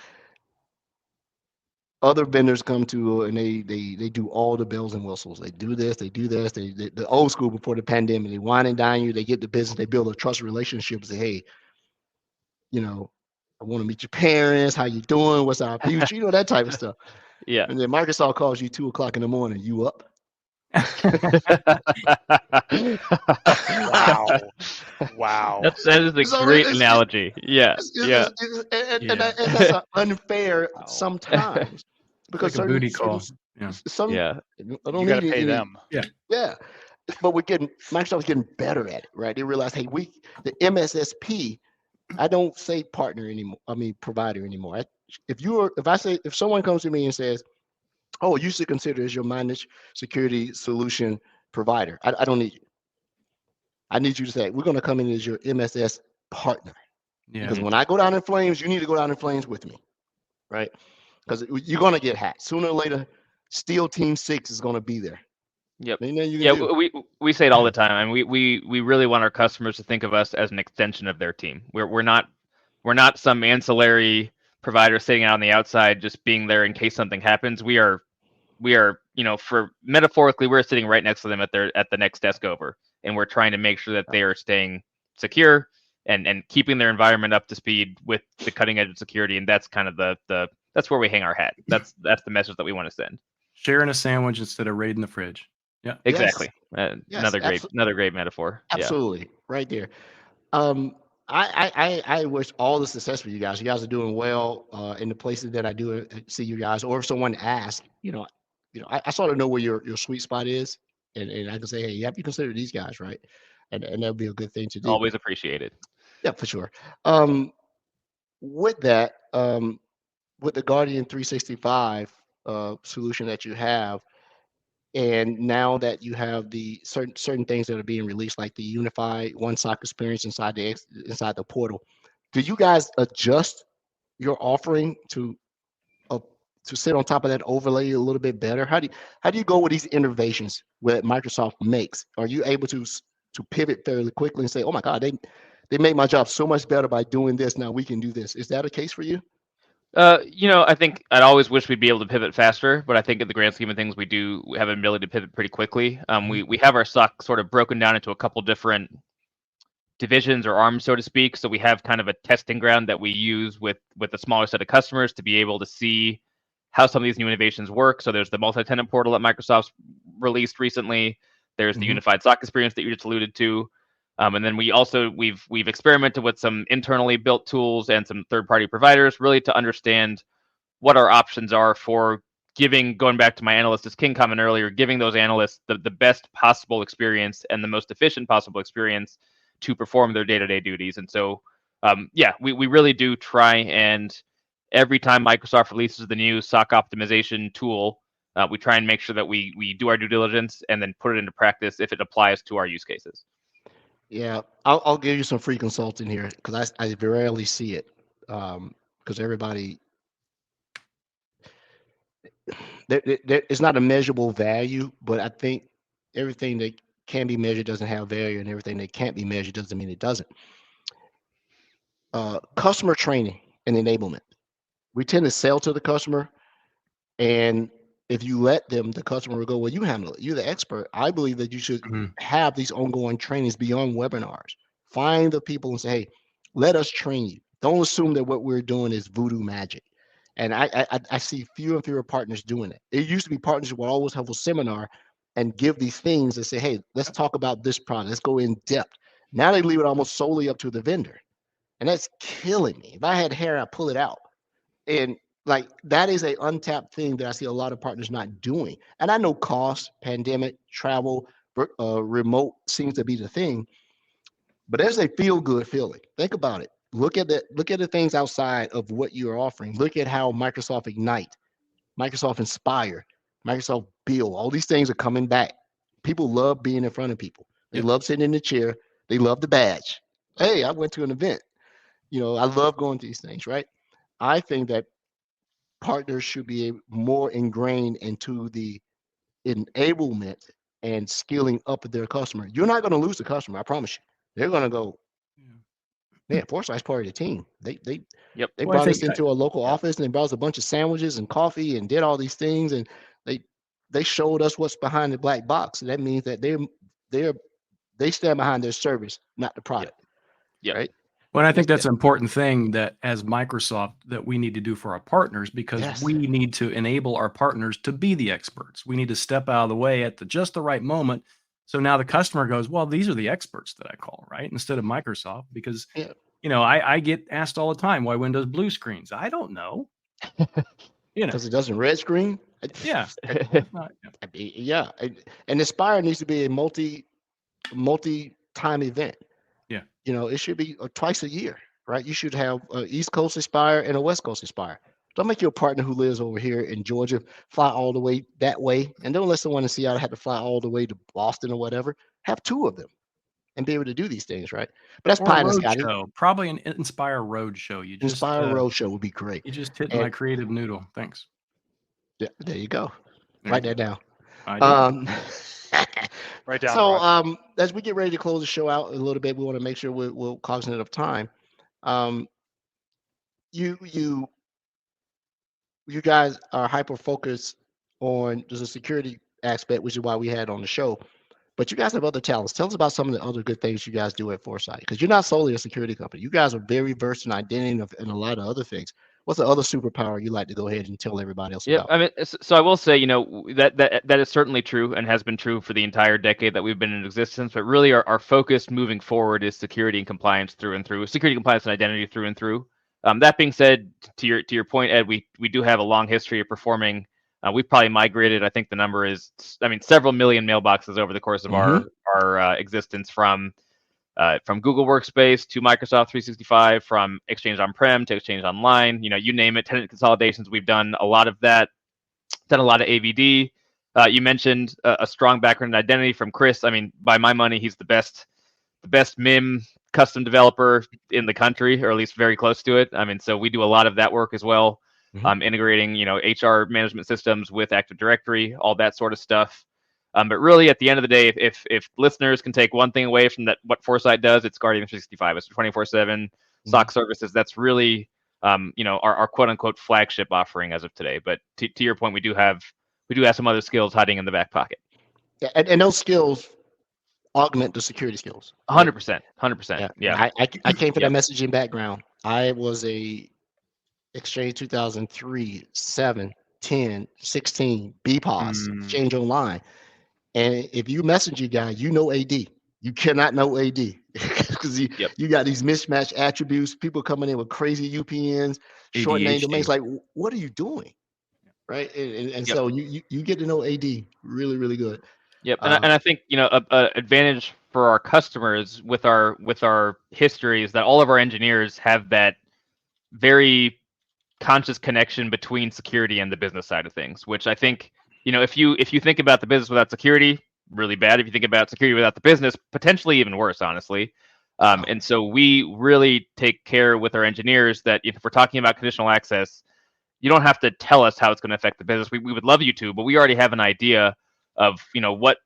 other vendors come to and they do all the bells and whistles. They do this, they do this. They the old school before the pandemic. They wine and dine you. They get the business. They build a trust relationship. Say, hey, I want to meet your parents. How you doing? What's our future? That type of stuff. Yeah. And then Microsoft calls you 2:00 in the morning. You up? Wow. That is a great analogy. Yeah. And that's unfair sometimes because like a booty call. I You don't got to need pay any, them. Yeah, but Microsoft's getting better at it, right? They realize, hey, the MSSP. I don't say partner anymore. I mean provider anymore. If someone comes to me and says, oh, you should consider as your managed security solution provider. I don't need you. I need you to say, we're going to come in as your MSS partner. Yeah. Because when I go down in flames, you need to go down in flames with me, right? Because you're going to get hacked. Sooner or later, Steel Team 6 is going to be there. Yep. We say it all the time. I mean, we really want our customers to think of us as an extension of their team. We're not some ancillary provider sitting out on the outside just being there in case something happens. We are for metaphorically, we're sitting right next to them at the next desk over, and we're trying to make sure that they are staying secure and keeping their environment up to speed with the cutting edge of security. And that's kind of that's where we hang our hat. That's the message that we want to send. Sharing a sandwich instead of raiding the fridge. Yeah, exactly. Yes, another great metaphor. Absolutely, right there. I wish all the success for you guys. You guys are doing well in the places that I do see you guys. Or if someone asks, I sort of know where your sweet spot is, and I can say, hey, have you considered these guys, right? And that'll be a good thing to do. Always appreciated. Yeah, for sure. With that, with the Guardian 365 solution that you have. And now that you have the certain things that are being released, like the unified one SOC experience inside the portal, do you guys adjust your offering to sit on top of that overlay a little bit better? How do you go with these innovations that Microsoft makes? Are you able to to pivot fairly quickly and say, oh my God, they made my job so much better by doing this. Now we can do this. Is that a case for you? I think I'd always wish we'd be able to pivot faster, but I think in the grand scheme of things, we have an ability to pivot pretty quickly. We have our SOC sort of broken down into a couple different divisions or arms, so to speak. So we have kind of a testing ground that we use with a smaller set of customers to be able to see how some of these new innovations work. So there's the multi-tenant portal that Microsoft's released recently. There's the unified SOC experience that you just alluded to. And then we've experimented with some internally built tools and some third-party providers, really to understand what our options are for going back to my analyst is king comment earlier, giving those analysts the best possible experience and the most efficient possible experience to perform their day-to-day duties. And so, we really do try, and every time Microsoft releases the new SOC optimization tool, we try and make sure that we do our due diligence and then put it into practice if it applies to our use cases. Yeah, I'll give you some free consulting here because I rarely see it because everybody it's not a measurable value, but I think everything that can be measured doesn't have value, and everything that can't be measured doesn't mean it doesn't. Customer training and enablement. We tend to sell to the customer, and if you let them, the customer will go, well, you handle it. You're the expert. I believe that you should have these ongoing trainings beyond webinars. Find the people and say, hey, let us train you. Don't assume that what we're doing is voodoo magic. And I see fewer and fewer partners doing it. It used to be partners would always have a seminar and give these things and say, hey, let's talk about this product. Let's go in depth. Now they leave it almost solely up to the vendor. And that's killing me. If I had hair, I'd pull it out. And like that is a untapped thing that I see a lot of partners not doing. And I know cost, pandemic, travel, remote seems to be the thing, but there's a feel good feeling. Think about it. Look at the things outside of what you're offering. Look at how Microsoft Ignite, Microsoft Inspire, Microsoft Build, all these things are coming back. People love being in front of people. They love sitting in the chair. They love the badge. Hey, I went to an event. I love going to these things, right? I think that partners should be more ingrained into the enablement and skilling up their customer. You're not going to lose the customer, I promise you. They're going to go, man, Forsyte's part of the team. They brought us into a local office and they brought us a bunch of sandwiches and coffee and did all these things, and they showed us what's behind the black box. And that means that they stand behind their service, not the product. Right? Well, I think that's an important thing that as Microsoft that we need to do for our partners, because we need to enable our partners to be the experts. We need to step out of the way at just the right moment. So now the customer goes, well, these are the experts that I call, right? Instead of Microsoft, because, I get asked all the time, why Windows blue screens? I don't know. Because it doesn't red screen? Yeah. Yeah. And Aspire needs to be a multi-time event. It should be twice a year, right? You should have an East Coast Aspire and a West Coast Aspire. Don't make your partner who lives over here in Georgia fly all the way that way. And don't let someone in Seattle have to fly all the way to Boston or whatever. Have two of them and be able to do these things, right? But that's pie in the sky. Probably an Inspire Road Show. Road Show would be great. You just hit my creative noodle. Thanks. Yeah, there you go. Write that down. Right down. So as we get ready to close the show out a little bit, we want to make sure we're cognizant of time. You guys are hyper focused on just a security aspect, which is why we had on the show. But you guys have other talents. Tell us about some of the other good things you guys do at Forsyte, because you're not solely a security company. You guys are very versed in identity and a lot of other things. What's the other superpower you like to go ahead and tell everybody else about? I mean, so I will say, that is certainly true and has been true for the entire decade that we've been in existence. But really, our focus moving forward is security and compliance through and through, security, compliance, and identity through and through. That being said, to your point, Ed, we do have a long history of performing. We've probably migrated, I think the number is, several million mailboxes over the course of our existence, from Google Workspace to Microsoft 365, from Exchange on-prem to Exchange online, you name it, tenant consolidations. We've done a lot of that, done a lot of AVD. You mentioned a strong background in identity from Chris. By my money, he's the best MIM custom developer in the country, or at least very close to it. So we do a lot of that work as well, integrating, HR management systems with Active Directory, all that sort of stuff. But really, at the end of the day, if listeners can take one thing away from that, what Forsyte does, it's Guardian 365. It's 24/7 SOC services. That's really, our quote unquote flagship offering as of today. But to your point, we do have some other skills hiding in the back pocket. Yeah, and those skills augment the security skills. 100%. 100%. Yeah. I came from Yep. that messaging background. I was a Exchange 2003, 7, 10, 16, BPOS, Exchange Online. And if you messaging guy, you know AD. You cannot know AD because you got these mismatched attributes, people coming in with crazy UPNs, short name domains. Like, what are you doing? Right. And so you get to know AD really, really good. Yep. And I think, a advantage for our customers with our history is that all of our engineers have that very conscious connection between security and the business side of things, which I think, if you think about the business without security, really bad. If you think about security without the business, potentially even worse, honestly. And so we really take care with our engineers that if we're talking about conditional access, you don't have to tell us how it's going to affect the business. We would love you to, but we already have an idea of, what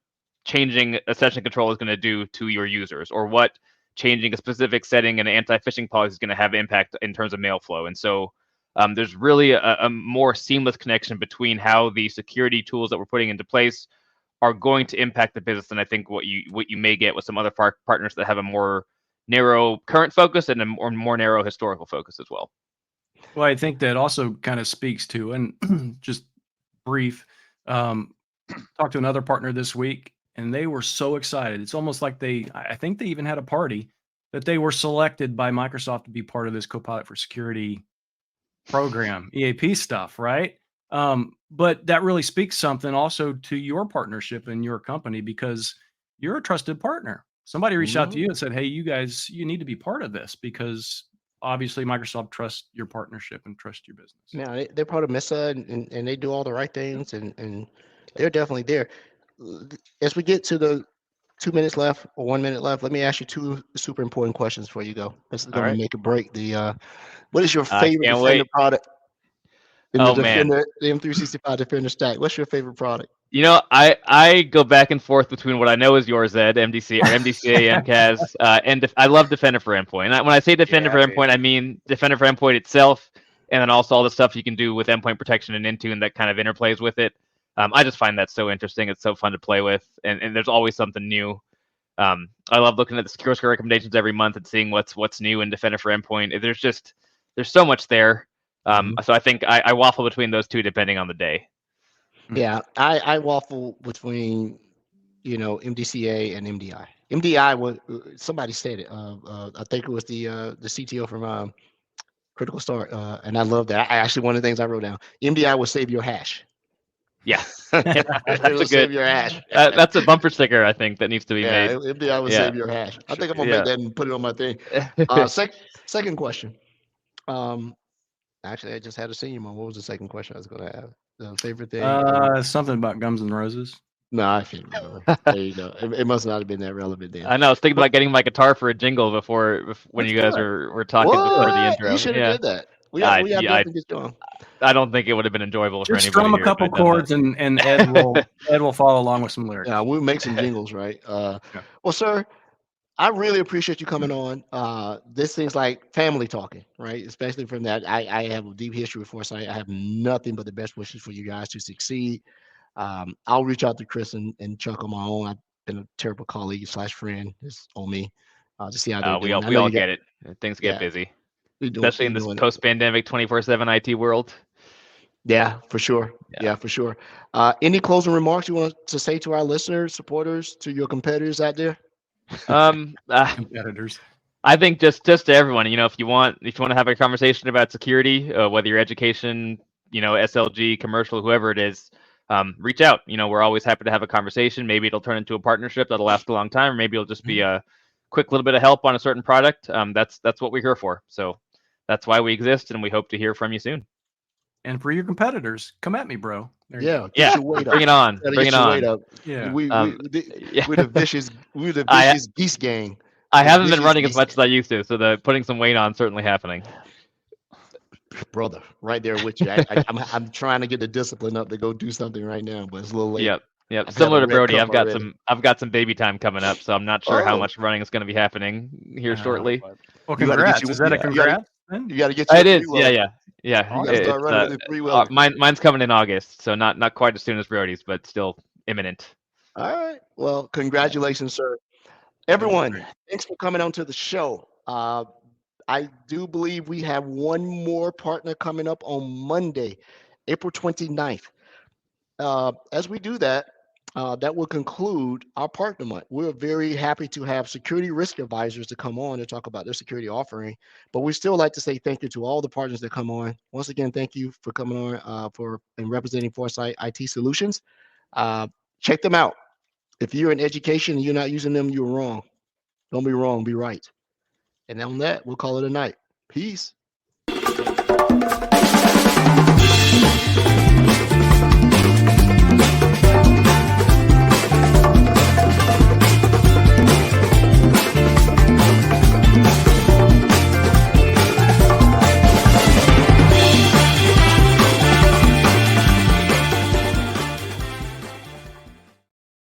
changing a session control is going to do to your users, or what changing a specific setting and anti-phishing policy is going to have impact in terms of mail flow. And so there's really a more seamless connection between how the security tools that we're putting into place are going to impact the business than I think what you may get with some other partners that have a more narrow current focus and a more narrow historical focus as well. Well, I think that also kind of speaks to, and just brief, talked to another partner this week, and they were so excited. It's almost like I think they even had a party that they were selected by Microsoft to be part of this Copilot for Security program, EAP stuff, right? But that really speaks something also to your partnership and your company, because you're a trusted partner. Somebody reached out to you and said, hey, you guys, you need to be part of this, because obviously Microsoft trusts your partnership and trusts your business. Yeah, they're part of MSI, and they do all the right things, and they're definitely there. As we get to the 2 minutes left or 1 minute left, let me ask you two super important questions before you go. This is going to make or break. What is your favorite Defender product? In the Defender, the M365 Defender stack. What's your favorite product? I go back and forth between what I know is yours, Ed, MDCA, MCAS, and I love Defender for Endpoint. And when I say Defender for Endpoint, I mean Defender for Endpoint itself, and then also all the stuff you can do with endpoint protection and Intune that kind of interplays with it. I just find that so interesting. It's so fun to play with, and there's always something new. I love looking at the secure score recommendations every month and seeing what's new in Defender for Endpoint. There's so much there. So I think I waffle between those two depending on the day. Yeah, I waffle between, MDCA and MDI. MDI was, somebody said it. I think it was the CTO from Critical Start, and I love that. I actually, one of the things I wrote down, MDI will save your hash. Yeah, It'll save your hash. That's a bumper sticker, I think, that needs to be made. MDI will save your hash. I think I'm gonna make that and put it on my thing. Second question. Actually, I just had a senior moment. What was the second question I was gonna have? The favorite thing? Something about Guns N' Roses. No, I can't remember. There you go. It must not have been that relevant then. I know. I was thinking about getting my guitar for a jingle before when you guys were talking before the intro. You should have did that. We have nothing to do. I don't think it would have been enjoyable for anybody. Just strum a couple chords and Ed will follow along with some lyrics. Yeah, we'll make some jingles, right? Well, sir, I really appreciate you coming on. This thing's like family talking, right? Especially from that. I have a deep history with Forsyte. I have nothing but the best wishes for you guys to succeed. I'll reach out to Chris and Chuck on my own. I've been a terrible colleague / friend. It's on me to see how they're doing. We all get it. Things get busy, especially in this post-pandemic 24/7 IT world. Yeah, for sure. Yeah, for sure. Any closing remarks you want to say to our listeners, supporters, to your competitors out there? Competitors. I think just to everyone, if you want to have a conversation about security, whether you're education, SLG, commercial, whoever it is, reach out. We're always happy to have a conversation. Maybe it'll turn into a partnership that'll last a long time, or maybe it'll just be a quick little bit of help on a certain product. That's what we're here for. So that's why we exist, and we hope to hear from you soon. And for your competitors, come at me, bro. Bring it on. Bring it on. Yeah, we're the vicious beast gang. I haven't been running as much as I used to, so the putting some weight on certainly happening. Brother, right there with you. I'm trying to get the discipline up to go do something right now, but it's a little late. Yep. Yep. I've got Similar a to red Brody, cup already. I've got some baby time coming up, so I'm not sure how Oh. much running is going to be happening here shortly. Well, You gotta get congrats. you- Is that a you gotta- congrats? then? You got to get you a It is. three-wheeler. Yeah. You got to Awesome. start running with a three-wheeler. Mine's coming in August, so not quite as soon as Brody's, but still imminent. All right. Well, congratulations, sir. Everyone, thanks for coming on to the show. I do believe we have one more partner coming up on Monday, April 29th. As we do that, that will conclude our partner month. We're very happy to have security risk advisors to come on and talk about their security offering. But we still like to say thank you to all the partners that come on. Once again, thank you for coming on and representing Forsyte IT Solutions. Check them out. If you're in education and you're not using them, you're wrong. Don't be wrong, be right. And on that, we'll call it a night. Peace.